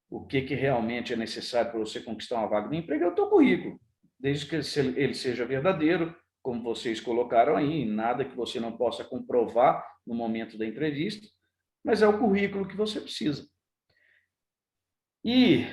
o que realmente é necessário para você conquistar uma vaga de emprego é o teu currículo, desde que ele seja verdadeiro, como vocês colocaram aí, nada que você não possa comprovar no momento da entrevista, mas é o currículo que você precisa. E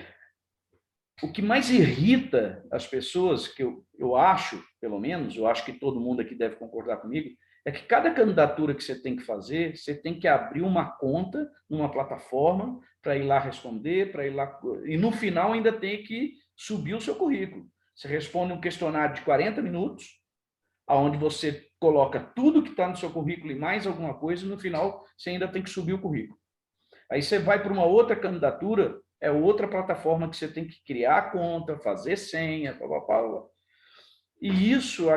o que mais irrita as pessoas, que eu acho, pelo menos, eu acho que todo mundo aqui deve concordar comigo, é que cada candidatura que você tem que fazer, você tem que abrir uma conta numa plataforma para ir lá responder, para ir lá... E no final ainda tem que subir o seu currículo. Você responde um questionário de 40 minutos, onde você coloca tudo que está no seu currículo e mais alguma coisa, e no final você ainda tem que subir o currículo. Aí você vai para uma outra candidatura, é outra plataforma que você tem que criar a conta, fazer senha, blá, blá, blá, blá. E isso,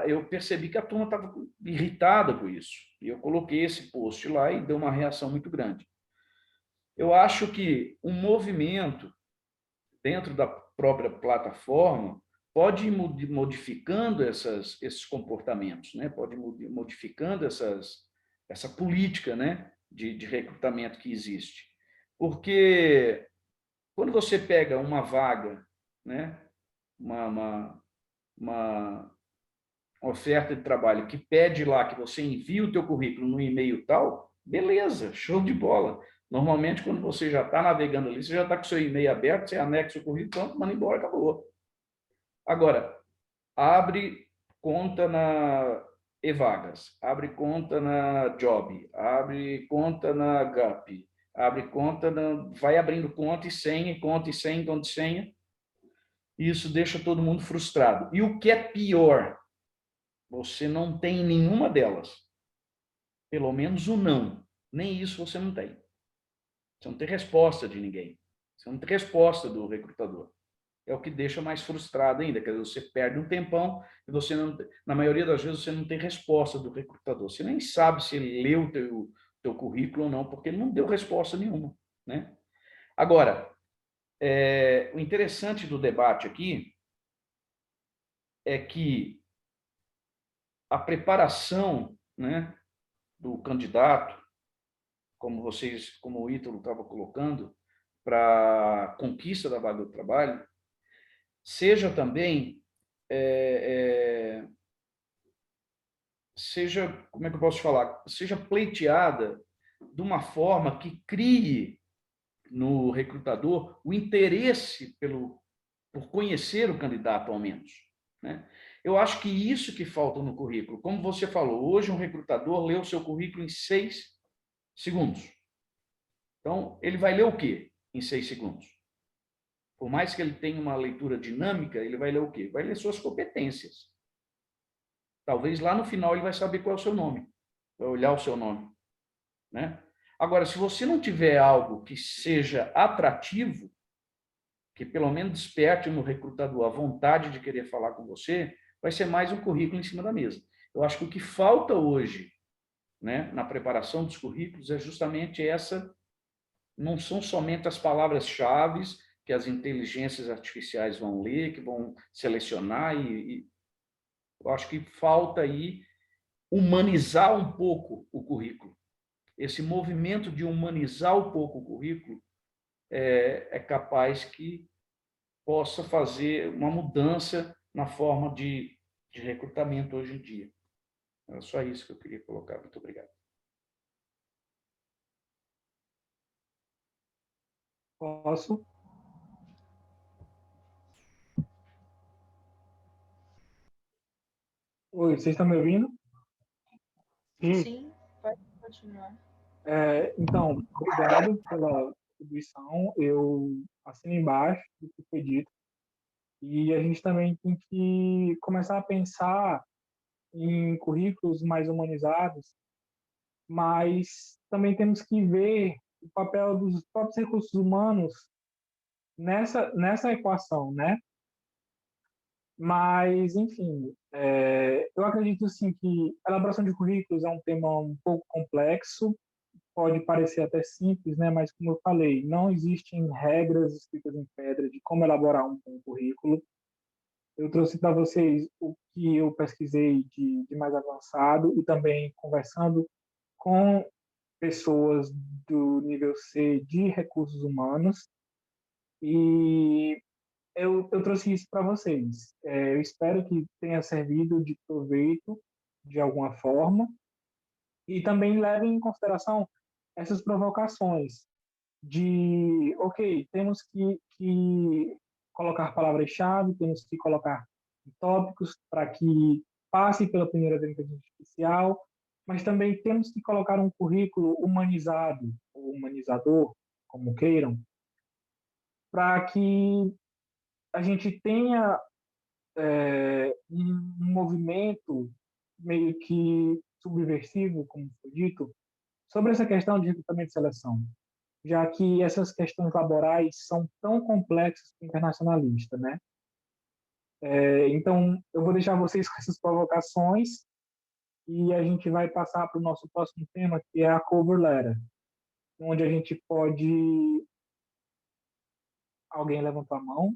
eu percebi que a turma estava irritada com isso. E eu coloquei esse post lá e deu uma reação muito grande. Eu acho que um movimento dentro da própria plataforma pode ir modificando esses comportamentos, né? Pode ir modificando essa política, né? de recrutamento que existe. Porque quando você pega uma vaga, né? uma oferta de trabalho que pede lá que você envie o teu currículo no e-mail tal, beleza, show de bola. Normalmente, quando você já está navegando ali, você já está com o seu e-mail aberto, você anexa o currículo, pronto, manda embora, acabou. Agora, abre conta na eVagas, abre conta na Job, abre conta na Gap, abre conta vai abrindo conta e senha, conta e senha, conta e senha. E isso deixa todo mundo frustrado. E o que é pior, você não tem nenhuma delas. Pelo menos o não. Nem isso você não tem. Você não tem resposta de ninguém. Você não tem resposta do recrutador. É o que deixa mais frustrado ainda, quer dizer, você perde um tempão e você não, na maioria das vezes você não tem resposta do recrutador. Você nem sabe se ele leu o teu currículo ou não, porque ele não deu resposta nenhuma, né? Agora, o interessante do debate aqui é que a preparação, né, do candidato, como o Ítalo estava colocando, para a conquista da vaga do trabalho, seja também seja, como é que eu posso falar, seja pleiteada de uma forma que crie no recrutador o interesse por conhecer o candidato, ao menos, né? Eu acho que isso que falta no currículo. Como você falou, hoje um recrutador lê o seu currículo em 6 segundos. Então, ele vai ler o quê em 6 segundos? Por mais que ele tenha uma leitura dinâmica, ele vai ler o quê? Vai ler suas competências. Talvez lá no final ele vai saber qual é o seu nome, vai olhar o seu nome, né? Agora, se você não tiver algo que seja atrativo, que pelo menos desperte no recrutador a vontade de querer falar com você, vai ser mais um currículo em cima da mesa. Eu acho que o que falta hoje, né, na preparação dos currículos é justamente não são somente as palavras-chave que as inteligências artificiais vão ler, que vão selecionar, eu acho que falta aí humanizar um pouco o currículo. Esse movimento de humanizar um pouco o currículo é capaz que possa fazer uma mudança na forma de recrutamento hoje em dia. Era só isso que eu queria colocar. Muito obrigado. Posso? Oi, vocês estão me ouvindo? Sim, pode continuar. Então, obrigado pela contribuição. Eu assino embaixo do que foi dito. E a gente também tem que começar a pensar em currículos mais humanizados, mas também temos que ver o papel dos próprios recursos humanos nessa equação, né? Mas, enfim, eu acredito sim que a elaboração de currículos é um tema um pouco complexo, pode parecer até simples, né? Mas, como eu falei, não existem regras escritas em pedra de como elaborar um bom currículo. Eu trouxe para vocês o que eu pesquisei de mais avançado e também conversando com pessoas do nível C de recursos humanos. E eu trouxe isso para vocês. Eu espero que tenha servido de proveito de alguma forma e também levem em consideração essas provocações de, ok, temos que colocar palavras-chave, temos que colocar tópicos para que passe pela peneira da inteligência artificial, mas também temos que colocar um currículo humanizado, ou humanizador, como queiram, para que a gente tenha um movimento meio que subversivo, como foi dito, sobre essa questão de recrutamento e seleção, já que essas questões laborais são tão complexas para o internacionalista, né? Então, eu vou deixar vocês com essas provocações e a gente vai passar para o nosso próximo tema, que é a cover letter, onde a gente pode... Alguém levantou a mão?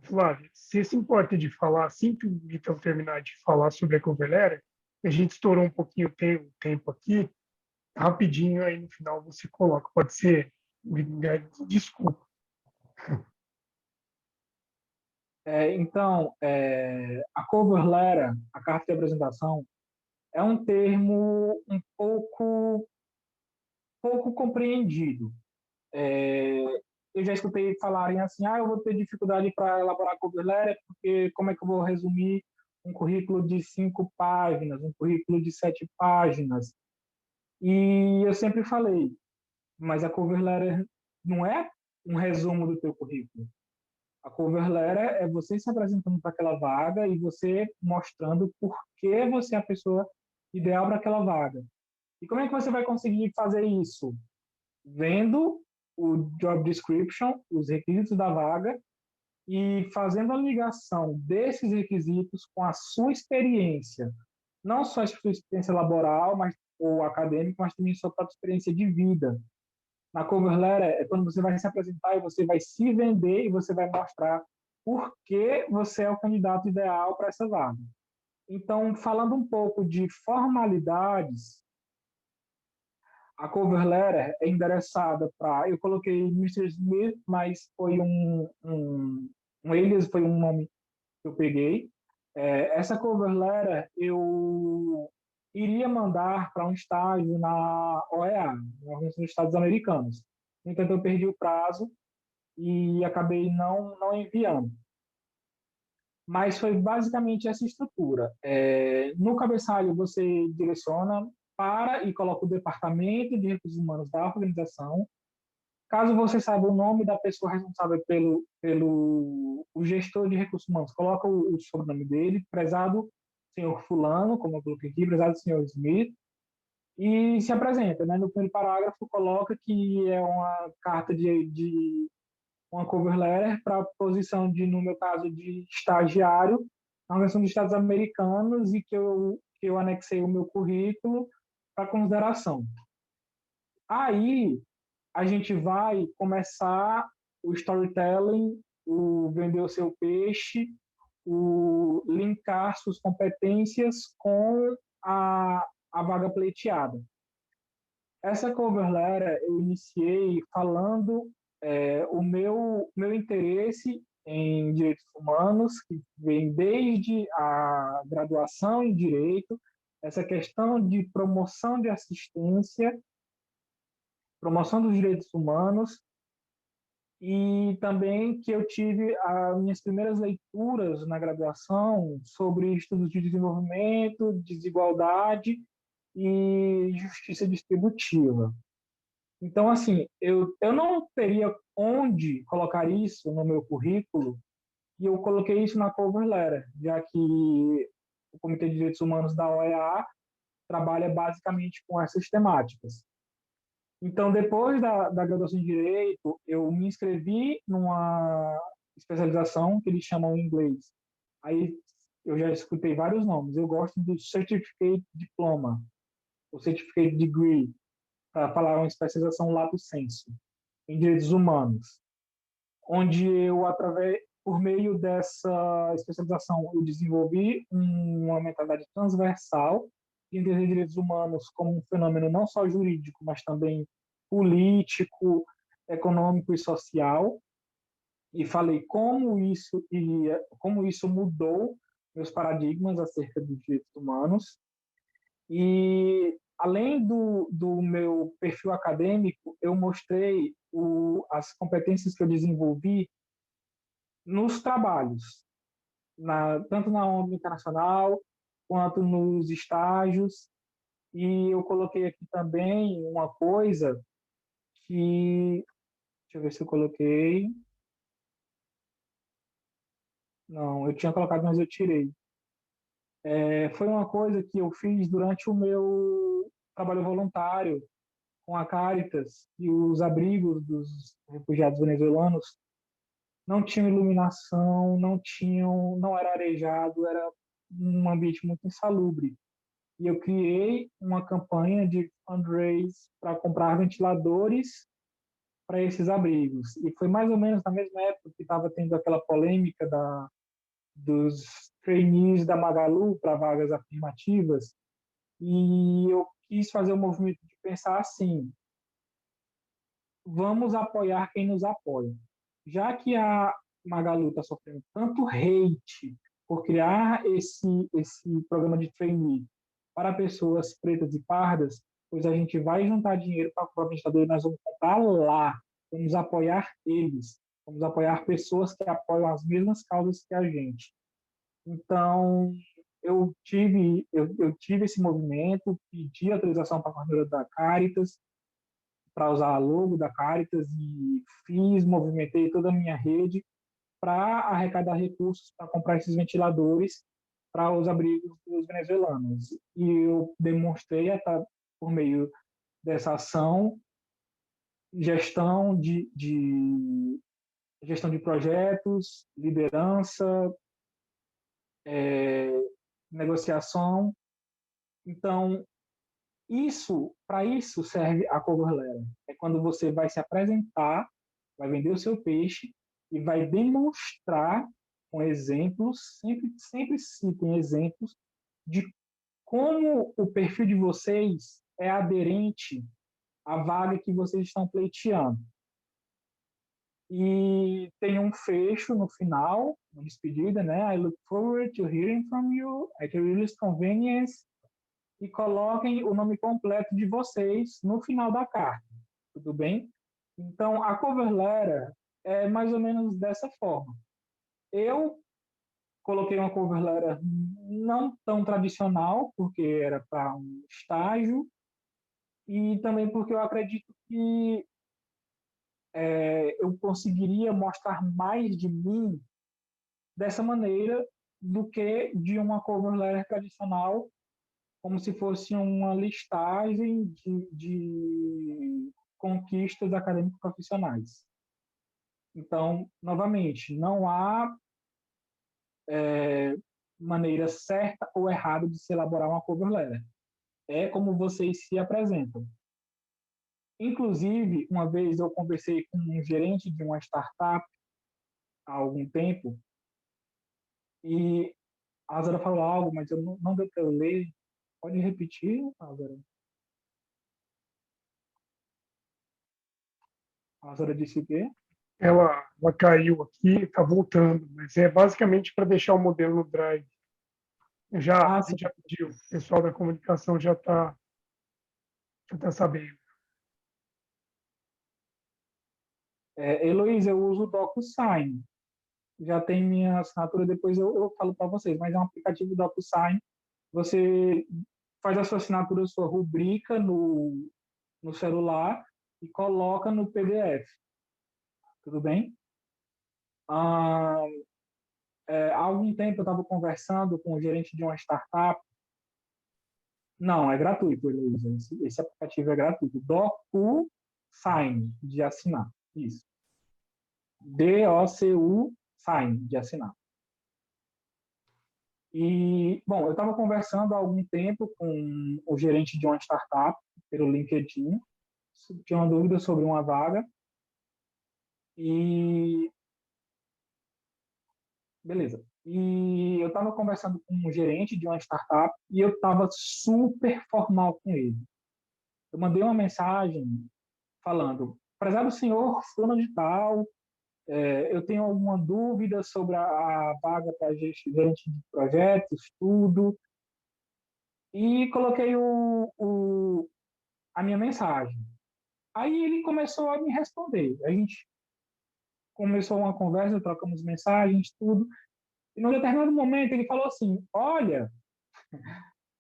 Flávia, você se importa de falar, assim que o Vitor terminar de falar sobre a cover letter, a gente estourou um pouquinho o tempo aqui, rapidinho, aí no final você coloca. Pode ser? Desculpa. Então, a cover letter, a carta de apresentação, é um termo um pouco compreendido. Eu já escutei falarem assim, eu vou ter dificuldade para elaborar cover letter, porque como é que eu vou resumir um currículo de 5 páginas, um currículo de 7 páginas? E eu sempre falei, mas a cover letter não é um resumo do teu currículo. A cover letter é você se apresentando para aquela vaga e você mostrando por que você é a pessoa ideal para aquela vaga. E como é que você vai conseguir fazer isso? Vendo o job description, os requisitos da vaga, e fazendo a ligação desses requisitos com a sua experiência, não só a sua experiência laboral ou acadêmica, mas também a sua própria experiência de vida. Na cover letter é quando você vai se apresentar e você vai se vender e você vai mostrar por que você é o candidato ideal para essa vaga. Então, falando um pouco de formalidades, a cover letter é endereçada para... Eu coloquei Mr. Smith, mas foi um alias, foi um nome que eu peguei. Essa cover letter eu iria mandar para um estágio na OEA, na Organização dos Estados Americanos. No entanto, eu perdi o prazo e acabei não enviando. Mas foi basicamente essa estrutura. No cabeçalho, você direciona para e coloca o departamento de recursos humanos da organização. Caso você saiba o nome da pessoa responsável pelo o gestor de recursos humanos, coloca o sobrenome dele, prezado senhor fulano, como eu coloquei aqui, prezado senhor Smith, e se apresenta, né? No primeiro parágrafo coloca que é uma carta de uma cover letter para a posição de, no meu caso, de estagiário na Organização dos Estados Americanos e que eu anexei o meu currículo para consideração. Aí a gente vai começar o storytelling, o vender o seu peixe, o linkar suas competências com a vaga pleiteada. Essa cover letter eu iniciei falando o meu interesse em direitos humanos, que vem desde a graduação em direito, essa questão de promoção de assistência, promoção dos direitos humanos, e também que eu tive as minhas primeiras leituras na graduação sobre estudos de desenvolvimento, desigualdade e justiça distributiva. Então, assim, eu não teria onde colocar isso no meu currículo e eu coloquei isso na cover letter, já que o Comitê de Direitos Humanos da OEA trabalha basicamente com essas temáticas. Então, depois da graduação em Direito, eu me inscrevi numa especialização que eles chamam em inglês. Aí eu já escutei vários nomes. Eu gosto do Certificate Diploma, o Certificate Degree, para falar uma especialização lato sensu, em Direitos Humanos, onde eu, por meio dessa especialização, eu desenvolvi uma mentalidade transversal de entender direitos humanos como um fenômeno não só jurídico, mas também político, econômico e social, e falei como isso mudou meus paradigmas acerca dos direitos humanos. E além do meu perfil acadêmico, eu mostrei as competências que eu desenvolvi nos trabalhos. tanto na ONG internacional, quanto nos estágios. E eu coloquei aqui também uma coisa que... Deixa eu ver se eu coloquei. Não, eu tinha colocado, mas eu tirei. Foi uma coisa que eu fiz durante o meu trabalho voluntário com a Caritas, e os abrigos dos refugiados venezuelanos não tinham iluminação, não era arejado, era um ambiente muito insalubre. E eu criei uma campanha de fundraise para comprar ventiladores para esses abrigos. E foi mais ou menos na mesma época que estava tendo aquela polêmica dos trainees da Magalu para vagas afirmativas. E eu quis fazer o movimento de pensar assim: vamos apoiar quem nos apoia. Já que a Magalu está sofrendo tanto hate por criar esse programa de trainee para pessoas pretas e pardas, pois a gente vai juntar dinheiro para o ventilador e nós vamos comprar lá, vamos apoiar eles, vamos apoiar pessoas que apoiam as mesmas causas que a gente. Então, eu tive esse movimento, pedi autorização para a coordenadora da Caritas, para usar a logo da Caritas, e movimentei toda a minha rede para arrecadar recursos para comprar esses ventiladores para os abrigos dos venezuelanos. E eu demonstrei, por meio dessa ação, gestão de projetos, liderança, negociação. Então, para isso serve a cover letter. É quando você vai se apresentar, vai vender o seu peixe e vai demonstrar com exemplos, sempre citem exemplos de como o perfil de vocês é aderente à vaga que vocês estão pleiteando. E tem um fecho no final, uma despedida, né? I look forward to hearing from you at your earliest convenience. E coloquem o nome completo de vocês no final da carta, tudo bem? Então, a cover letter é mais ou menos dessa forma. Eu coloquei uma cover letter não tão tradicional, porque era para um estágio, e também porque eu acredito que eu conseguiria mostrar mais de mim dessa maneira do que de uma cover letter tradicional, como se fosse uma listagem de conquistas acadêmico-profissionais. Então, novamente, não há maneira certa ou errada de se elaborar uma cover letter. É como vocês se apresentam. Inclusive, uma vez eu conversei com um gerente de uma startup há algum tempo, e a Azara falou algo, mas eu não deu para eu ler. Pode repetir, Azara? A Azara disse o quê? Ela caiu aqui, está voltando, mas é basicamente para deixar o modelo no Drive. A gente já pediu, o pessoal da comunicação já está sabendo. Heloísa, eu uso o DocuSign. Já tem minha assinatura, depois eu falo para vocês, mas é um aplicativo DocuSign. Você faz a sua assinatura, sua rubrica no celular e coloca no PDF. Tudo bem? Há algum tempo eu estava conversando com o gerente de uma startup. Não, é gratuito, Heloísa. Esse aplicativo é gratuito. DocuSign, de assinar. Isso. DOCU Sign, de assinar. E, bom, eu estava conversando há algum tempo com o gerente de uma startup pelo LinkedIn, tinha uma dúvida sobre uma vaga, e beleza. E eu estava conversando com um gerente de uma startup e eu estava super formal com ele. Eu mandei uma mensagem falando: prezado senhor fulano de tal, eu tenho alguma dúvida sobre a vaga para gerente de projetos, tudo. E coloquei a minha mensagem. Aí ele começou a me responder. A gente começou uma conversa, trocamos mensagens, tudo. E num determinado momento ele falou assim, olha,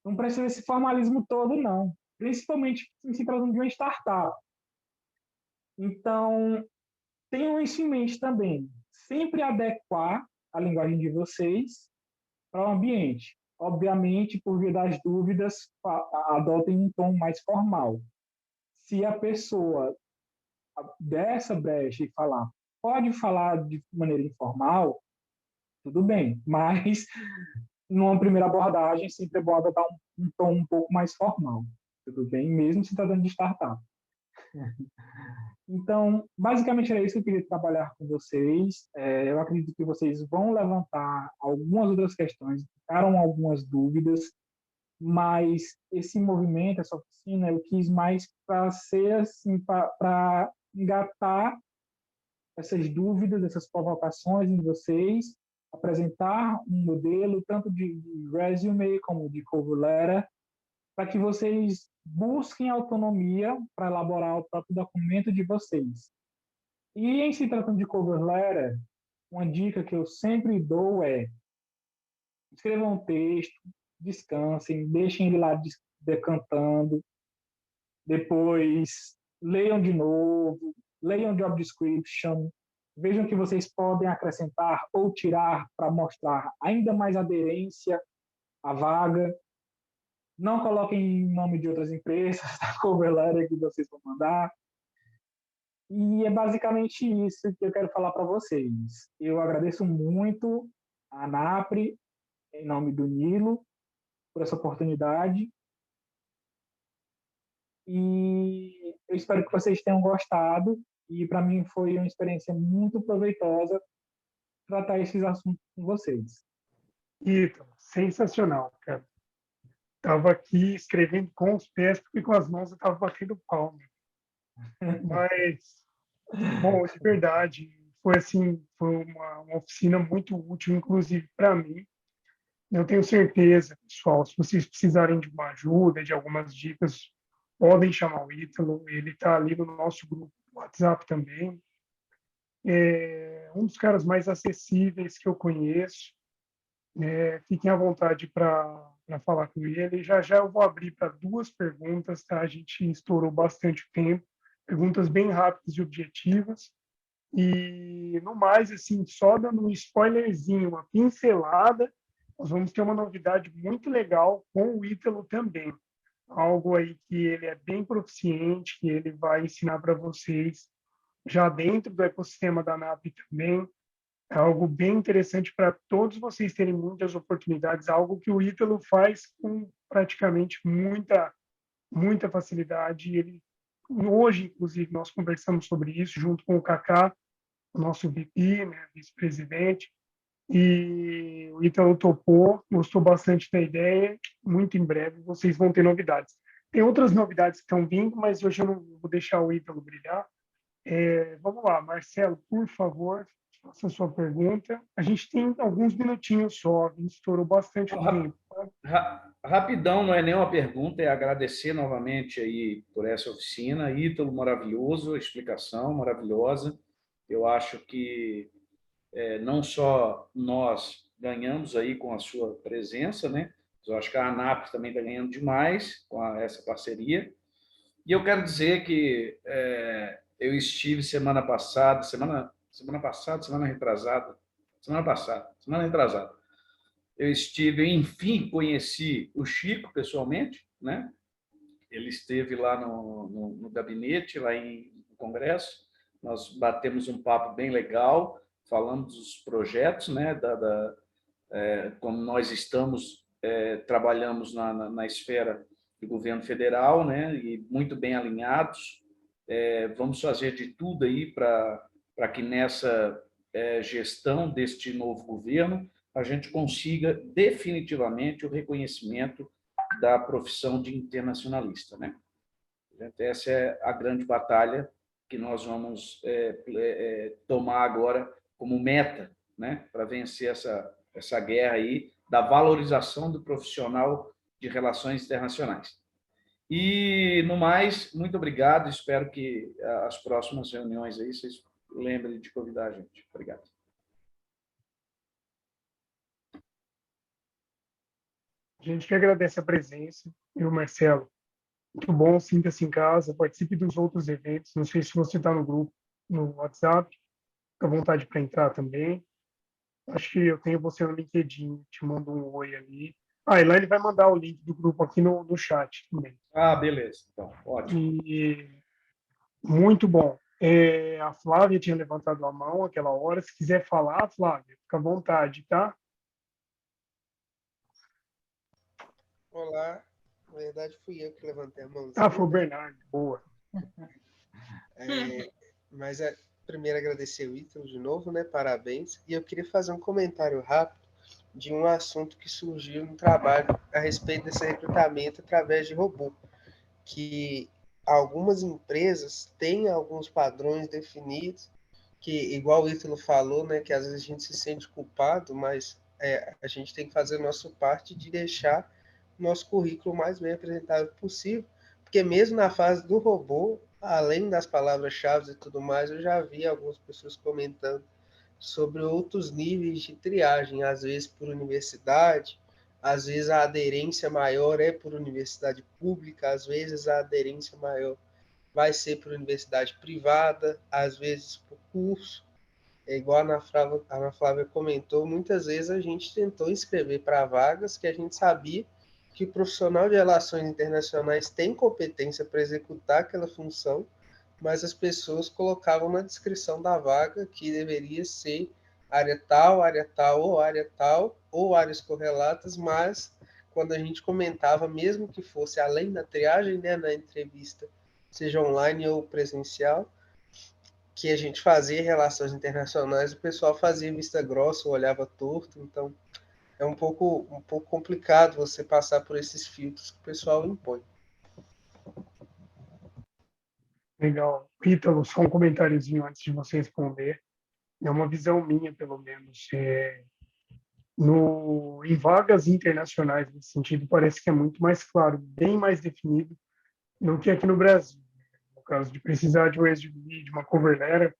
não precisa desse formalismo todo, não. Principalmente em se tratando de uma startup. Então, tenham isso em mente também. Sempre adequar a linguagem de vocês para o ambiente. Obviamente, por via das dúvidas, adotem um tom mais formal. Se a pessoa dessa brecha e falar, pode falar de maneira informal, tudo bem, mas numa primeira abordagem sempre é bom adotar um tom um pouco mais formal, tudo bem, mesmo se tratando de startup. Então, basicamente era isso que eu queria trabalhar com vocês. Eu acredito que vocês vão levantar algumas outras questões, ficaram algumas dúvidas, mas esse movimento, essa oficina, eu quis mais para ser assim, para engatar essas dúvidas, essas provocações em vocês, apresentar um modelo tanto de resume como de cover letter, para que vocês busquem autonomia para elaborar o próprio documento de vocês. E em se tratando de cover letter, uma dica que eu sempre dou é escrevam um texto, descansem, deixem ele lá decantando, depois leiam de novo, leiam job description, vejam o que vocês podem acrescentar ou tirar para mostrar ainda mais aderência à vaga. Não coloquem nome de outras empresas na cover letter que vocês vão mandar. E é basicamente isso que eu quero falar para vocês. Eu agradeço muito a ANAPRE, em nome do Nilo, por essa oportunidade. E eu espero que vocês tenham gostado. E para mim foi uma experiência muito proveitosa tratar esses assuntos com vocês. Ítalo, sensacional, cara. Estava aqui escrevendo com os pés, porque com as mãos eu estava batendo palma. Mas, bom, de verdade, foi assim, foi uma oficina muito útil, inclusive para mim. Eu tenho certeza, pessoal, se vocês precisarem de uma ajuda, de algumas dicas, podem chamar o Ítalo, ele está ali no nosso grupo do WhatsApp também. É um dos caras mais acessíveis que eu conheço. Fiquem à vontade para falar com ele. Já já eu vou abrir para 2 perguntas, tá? A gente estourou bastante tempo, perguntas bem rápidas e objetivas. E, no mais, assim, só dando um spoilerzinho, uma pincelada, nós vamos ter uma novidade muito legal com o Ítalo também. Algo aí que ele é bem proficiente, que ele vai ensinar para vocês já dentro do ecossistema da NAP também. É algo bem interessante para todos vocês terem muitas oportunidades, algo que o Ítalo faz com praticamente muita facilidade. Ele, hoje, inclusive, nós conversamos sobre isso junto com o Kaká, o nosso VP, né, vice-presidente, e o Ítalo topou, gostou bastante da ideia. Muito em breve vocês vão ter novidades. Tem outras novidades que estão vindo, mas hoje eu não vou deixar o Ítalo brilhar. Vamos lá, Marcelo, por favor, faça a sua pergunta. A gente tem alguns minutinhos só, a gente estourou bastante tempo. Rapidão, não é nenhuma pergunta, é agradecer novamente aí por essa oficina. Ítalo, maravilhoso, explicação maravilhosa. Eu acho que não só nós ganhamos aí com a sua presença, né? Eu acho que a ANAP também está ganhando demais com essa parceria. E eu quero dizer que eu estive semana retrasada, eu estive, enfim, conheci o Chico pessoalmente, né? Ele esteve lá no gabinete, lá no Congresso, nós batemos um papo bem legal, falamos dos projetos, né? Como nós estamos, trabalhamos na esfera do governo federal, né? E muito bem alinhados. Vamos fazer de tudo aí para que nessa gestão deste novo governo a gente consiga definitivamente o reconhecimento da profissão de internacionalista, né? Essa é a grande batalha que nós vamos tomar agora como meta, né? Para vencer essa guerra aí da valorização do profissional de relações internacionais. E, no mais, muito obrigado. Espero que as próximas reuniões aí vocês lembrem de convidar a gente. Obrigado. A gente que agradece a presença, viu, Marcelo? Muito bom, sinta-se em casa, participe dos outros eventos. Não sei se você está no grupo, no WhatsApp, fica à vontade para entrar também. Acho que eu tenho você no LinkedIn, te mando um oi ali. Ah, e lá ele vai mandar o link do grupo aqui no chat também. Ah, beleza. Então, ótimo. E muito bom. A Flávia tinha levantado a mão aquela hora. Se quiser falar, Flávia, fica à vontade, tá? Olá, na verdade fui eu que levantei a Ah, mãozinha, foi o né? Bernardo. Boa. Mas primeiro agradecer o Ítalo de novo, né? Parabéns. E eu queria fazer um comentário rápido de um assunto que surgiu no trabalho a respeito desse recrutamento através de robô, que algumas empresas têm alguns padrões definidos, que igual o Ítalo falou, né? Que às vezes a gente se sente culpado, mas a gente tem que fazer a nossa parte de deixar nosso currículo o mais bem apresentável possível, porque mesmo na fase do robô, além das palavras-chave e tudo mais, eu já vi algumas pessoas comentando sobre outros níveis de triagem, às vezes por universidade, às vezes a aderência maior é por universidade pública, às vezes a aderência maior vai ser por universidade privada, às vezes por curso. É igual a Ana Flávia comentou, muitas vezes a gente tentou inscrever para vagas que a gente sabia que o profissional de relações internacionais tem competência para executar aquela função, mas as pessoas colocavam na descrição da vaga que deveria ser área tal, ou áreas correlatas, mas quando a gente comentava, mesmo que fosse além da triagem, né, na entrevista, seja online ou presencial, que a gente fazia relações internacionais, o pessoal fazia vista grossa, olhava torto, então é um pouco complicado você passar por esses filtros que o pessoal impõe. Legal. Ítalo, só um comentáriozinho antes de você responder. É uma visão minha, pelo menos. Em vagas internacionais, nesse sentido, parece que é muito mais claro, bem mais definido do que aqui no Brasil. No caso de precisar de um resume, de uma cover letter,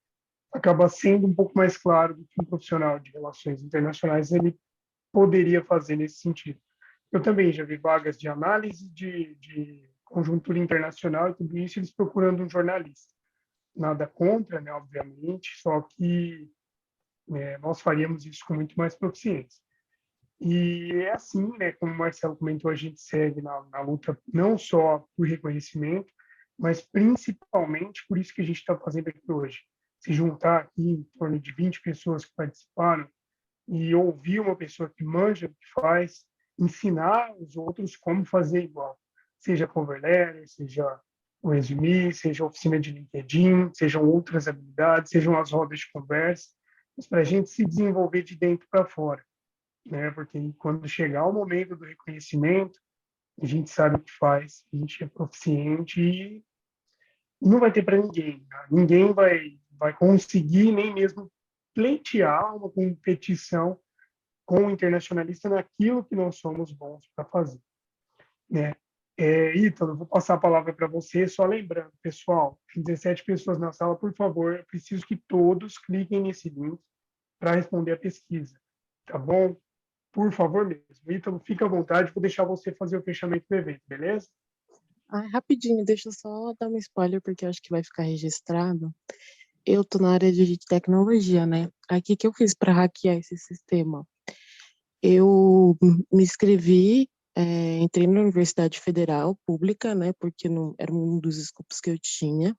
acaba sendo um pouco mais claro do que um profissional de relações internacionais ele poderia fazer nesse sentido. Eu também já vi vagas de análise de conjuntura internacional e tudo isso, eles procurando um jornalista. Nada contra, né, obviamente, só que nós faríamos isso com muito mais proficiência. E é assim, né, como o Marcelo comentou, a gente segue na luta não só por reconhecimento, mas principalmente por isso que a gente está fazendo aqui hoje. Se juntar aqui em torno de 20 pessoas que participaram e ouvir uma pessoa que manja o que faz, ensinar os outros como fazer igual. Seja cover letter, seja o resume, seja a oficina de LinkedIn, sejam outras habilidades, sejam as rodas de conversa, mas para a gente se desenvolver de dentro para fora, né? Porque quando chegar o momento do reconhecimento, a gente sabe o que faz, a gente é proficiente e não vai ter para ninguém. Né? Ninguém vai conseguir nem mesmo pleitear uma competição com o internacionalista naquilo que nós somos bons para fazer, né? Ítalo, vou passar a palavra para você, só lembrando, pessoal, tem 17 pessoas na sala, por favor, eu preciso que todos cliquem nesse link para responder a pesquisa, tá bom? Por favor mesmo. Ítalo, fica à vontade, vou deixar você fazer o fechamento do evento, beleza? Rapidinho, deixa eu só dar um spoiler, porque eu acho que vai ficar registrado. Eu tô na área de tecnologia, né? Aqui que eu fiz para hackear esse sistema. Eu me inscrevi, entrei na Universidade Federal Pública, né? Porque não era um dos escopos que eu tinha.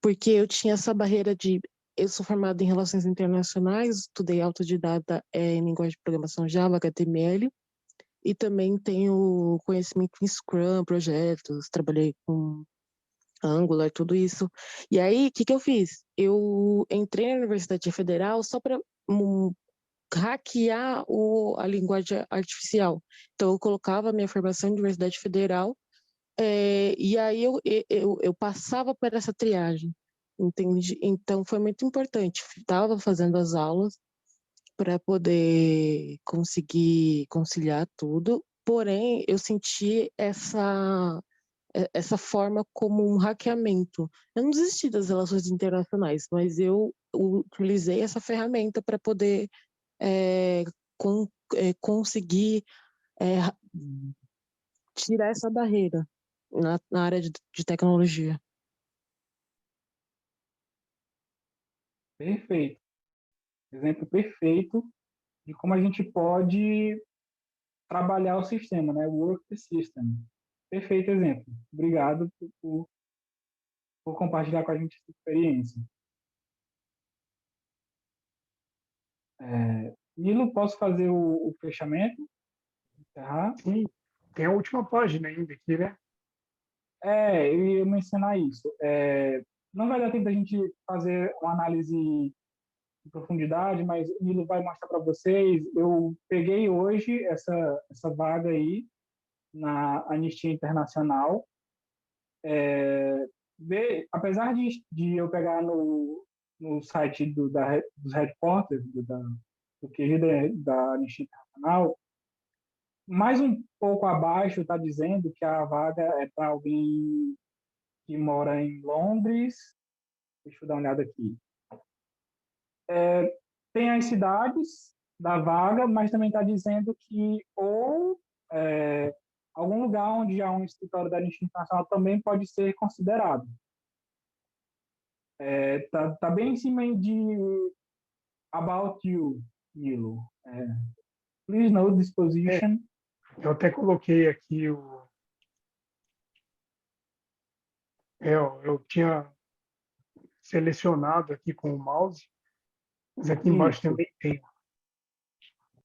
Porque eu tinha essa barreira de... Eu sou formada em Relações Internacionais, estudei autodidata em linguagem de programação Java, HTML, e também tenho conhecimento em Scrum, projetos, trabalhei com Angular, tudo isso. E aí, o que que eu fiz? Eu entrei na Universidade Federal só para hackear a linguagem artificial. Então, eu colocava a minha formação em Universidade Federal, e aí eu passava por essa triagem, entende? Então, foi muito importante. Estava fazendo as aulas para poder conseguir conciliar tudo, porém, eu senti essa forma como um hackeamento. Eu não desisti das relações internacionais, mas eu utilizei essa ferramenta para poder é, conseguir tirar essa barreira na área de tecnologia. Perfeito. Exemplo perfeito de como a gente pode trabalhar o sistema, né? Work the system. Perfeito exemplo. Obrigado por compartilhar com a gente essa experiência. Nilo, posso fazer o fechamento? Encerrar? Sim, tem a última página ainda aqui, né? Eu ia mencionar isso. Não vai dar tempo da gente fazer uma análise em profundidade, mas o Nilo vai mostrar para vocês. Eu peguei hoje essa vaga aí na Anistia Internacional. Apesar de eu pegar no site dos headquarters, do QG da Anistia Internacional, mais um pouco abaixo está dizendo que a vaga é para alguém que mora em Londres. Deixa eu dar uma olhada aqui. Tem as cidades da vaga, mas também está dizendo que algum lugar onde há um escritório da Anistia Internacional também pode ser considerado. Tá bem em cima de About You, Nilo. Please note this position. Eu até coloquei aqui eu tinha selecionado aqui com o mouse, mas aqui embaixo Isso. também tem.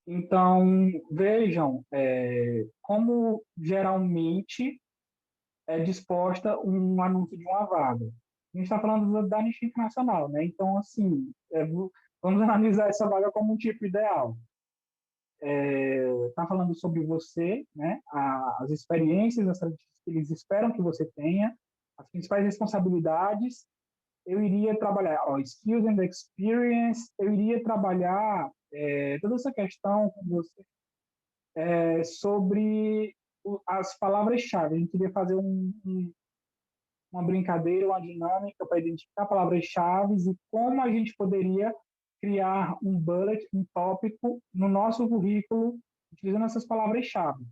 Então, vejam como geralmente é disposta um anúncio de uma vaga. A gente está falando da Anistia Internacional, né? Então, assim, vamos analisar essa vaga como um tipo ideal. Está falando sobre você, né? As experiências, as características que eles esperam que você tenha, as principais responsabilidades. Eu iria trabalhar skills and experience, eu iria trabalhar toda essa questão com você sobre as palavras-chave. A gente queria fazer uma brincadeira, uma dinâmica para identificar palavras-chave e como a gente poderia criar um bullet, um tópico no nosso currículo utilizando essas palavras-chave.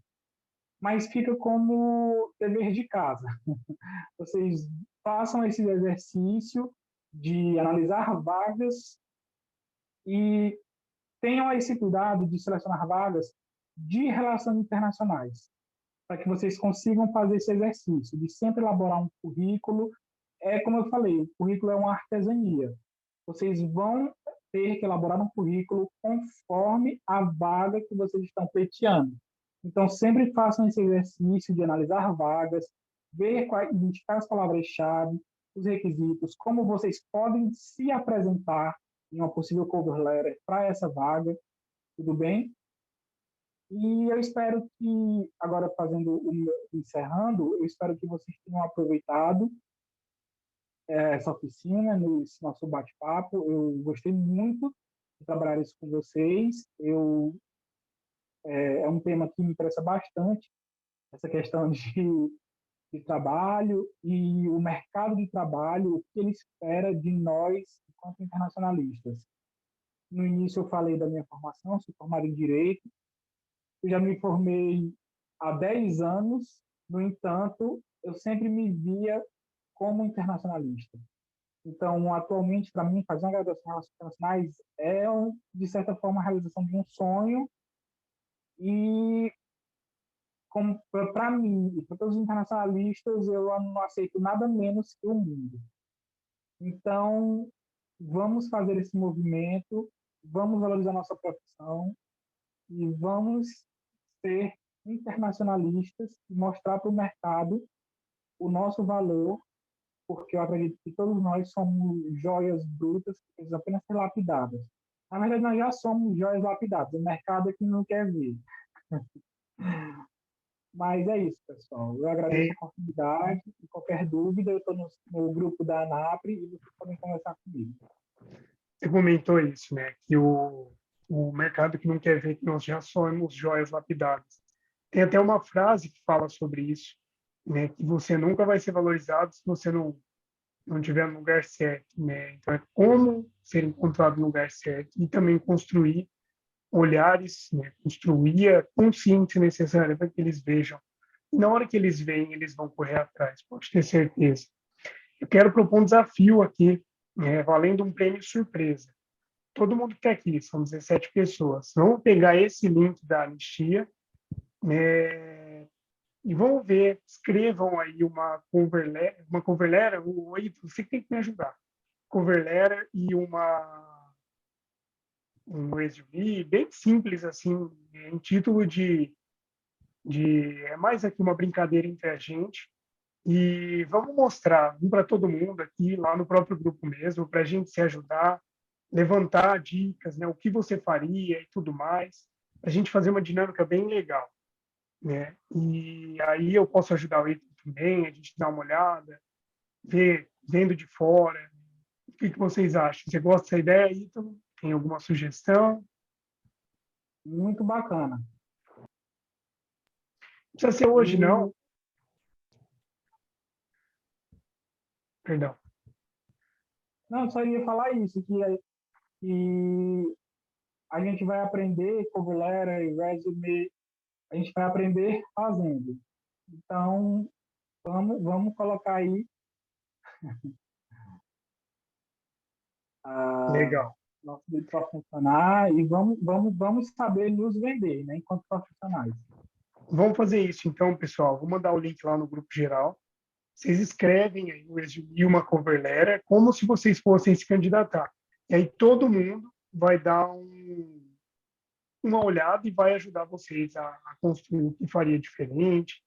Mas fica como dever de casa. Vocês façam esse exercício de analisar vagas e tenham esse cuidado de selecionar vagas de relações internacionais, para que vocês consigam fazer esse exercício de sempre elaborar um currículo. Como eu falei, o currículo é uma artesania. Vocês vão ter que elaborar um currículo conforme a vaga que vocês estão pleiteando. Então, sempre façam esse exercício de analisar vagas, identificar as palavras-chave, os requisitos, como vocês podem se apresentar em uma possível cover letter para essa vaga, tudo bem? E eu espero que, agora encerrando, eu espero que vocês tenham aproveitado essa oficina, esse nosso bate-papo. Eu gostei muito de trabalhar isso com vocês. É um tema que me interessa bastante, essa questão de trabalho e o mercado de trabalho, o que ele espera de nós enquanto internacionalistas. No início eu falei da minha formação, sou formado em Direito, eu já me formei há 10 anos, no entanto, eu sempre me via como internacionalista. Então, atualmente, para mim, fazer uma graduação em Relações Internacionais de certa forma, a realização de um sonho e para mim e para todos os internacionalistas, eu não aceito nada menos que o mundo. Então, vamos fazer esse movimento, vamos valorizar nossa profissão e vamos ser internacionalistas e mostrar para o mercado o nosso valor, porque eu acredito que todos nós somos joias brutas que precisam apenas ser lapidadas. Na verdade, nós já somos joias lapidadas, o mercado é que não quer ver. Mas é isso, pessoal. Eu agradeço a oportunidade e qualquer dúvida, eu estou no grupo da ANAPRE e vocês podem conversar comigo. Você comentou isso, né? Que o mercado que não quer ver que nós já somos joias lapidadas. Tem até uma frase que fala sobre isso, né? Que você nunca vai ser valorizado se você não estiver no lugar certo, né? Então, é como ser encontrado no lugar certo e também construir olhares, né, construir a consciência necessária para que eles vejam. E na hora que eles veem, eles vão correr atrás, pode ter certeza. Eu quero propor um desafio aqui, valendo um prêmio surpresa. Todo mundo que está aqui, são 17 pessoas, vamos pegar esse link da anistia, e vamos ver, escrevam aí uma cover letter, você tem que me ajudar, cover letter e um resume bem simples, assim, em título é mais aqui uma brincadeira entre a gente, e vamos mostrar para todo mundo aqui, lá no próprio grupo mesmo, para a gente se ajudar, levantar dicas, né, o que você faria e tudo mais, a gente fazer uma dinâmica bem legal, né? E aí eu posso ajudar o Ítalo também, a gente dá uma olhada, vendo de fora. O que vocês acham? Você gosta dessa ideia, Ítalo? Tem alguma sugestão? Muito bacana. Não precisa ser hoje, não. Perdão. Não, só ia falar isso, que a gente vai aprender cover letter e resume, a gente vai aprender fazendo. Então, vamos colocar aí Legal. nosso vídeo para funcionar e vamos saber nos vender, né, enquanto profissionais. Vamos fazer isso, então, pessoal. Vou mandar o link lá no grupo geral. Vocês escrevem aí um resume e uma cover letter como se vocês fossem se candidatar. E aí todo mundo vai dar uma olhada e vai ajudar vocês a construir o que faria diferente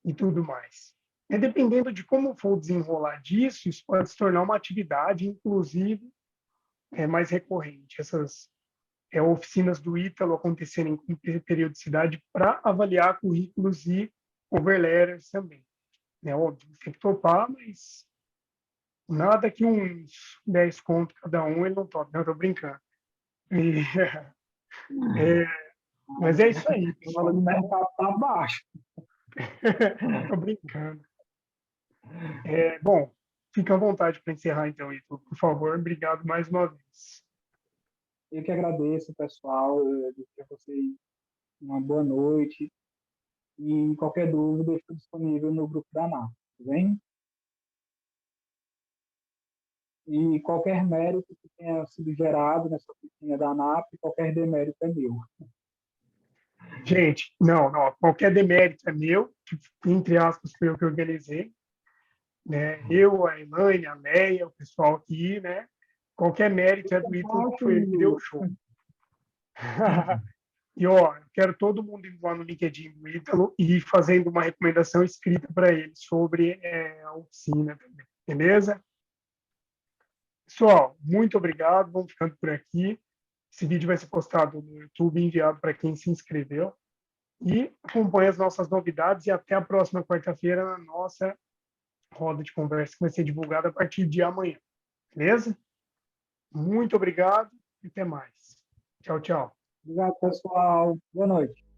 e tudo mais. E dependendo de como for o desenrolar disso, isso pode se tornar uma atividade, inclusive, mais recorrente. Essas oficinas do Ítalo acontecerem com periodicidade para avaliar currículos e cover letters também. É óbvio, tem que topar, mas nada que uns 10 conto cada um ele não topa. Não, estou brincando. E, mas é isso aí, O valor do mercado está baixo. Estou brincando. Bom, fica à vontade para encerrar, então, Ítalo, por favor. Obrigado mais uma vez. Eu que agradeço, pessoal. Eu desejo a vocês uma boa noite. E qualquer dúvida, eu estou disponível no grupo da ANAP, tá bem? E qualquer mérito que tenha sido gerado nessa oficina da ANAP, qualquer demérito é meu. Gente, não, qualquer demérito é meu, que, entre aspas, foi eu que organizei. Né? Eu, a Elaine, a Leia, o pessoal aqui, né? Qualquer mérito é do Ítalo, que foi ele que deu o show. E, ó, eu quero todo mundo indo lá no LinkedIn do Ítalo e fazendo uma recomendação escrita para ele sobre a oficina também, beleza? Pessoal, muito obrigado, vamos ficando por aqui. Esse vídeo vai ser postado no YouTube e enviado para quem se inscreveu. E acompanhe as nossas novidades e até a próxima quarta-feira na nossa roda de conversa que vai ser divulgada a partir de amanhã. Beleza? Muito obrigado e até mais. Tchau, tchau. Obrigado, pessoal. Boa noite.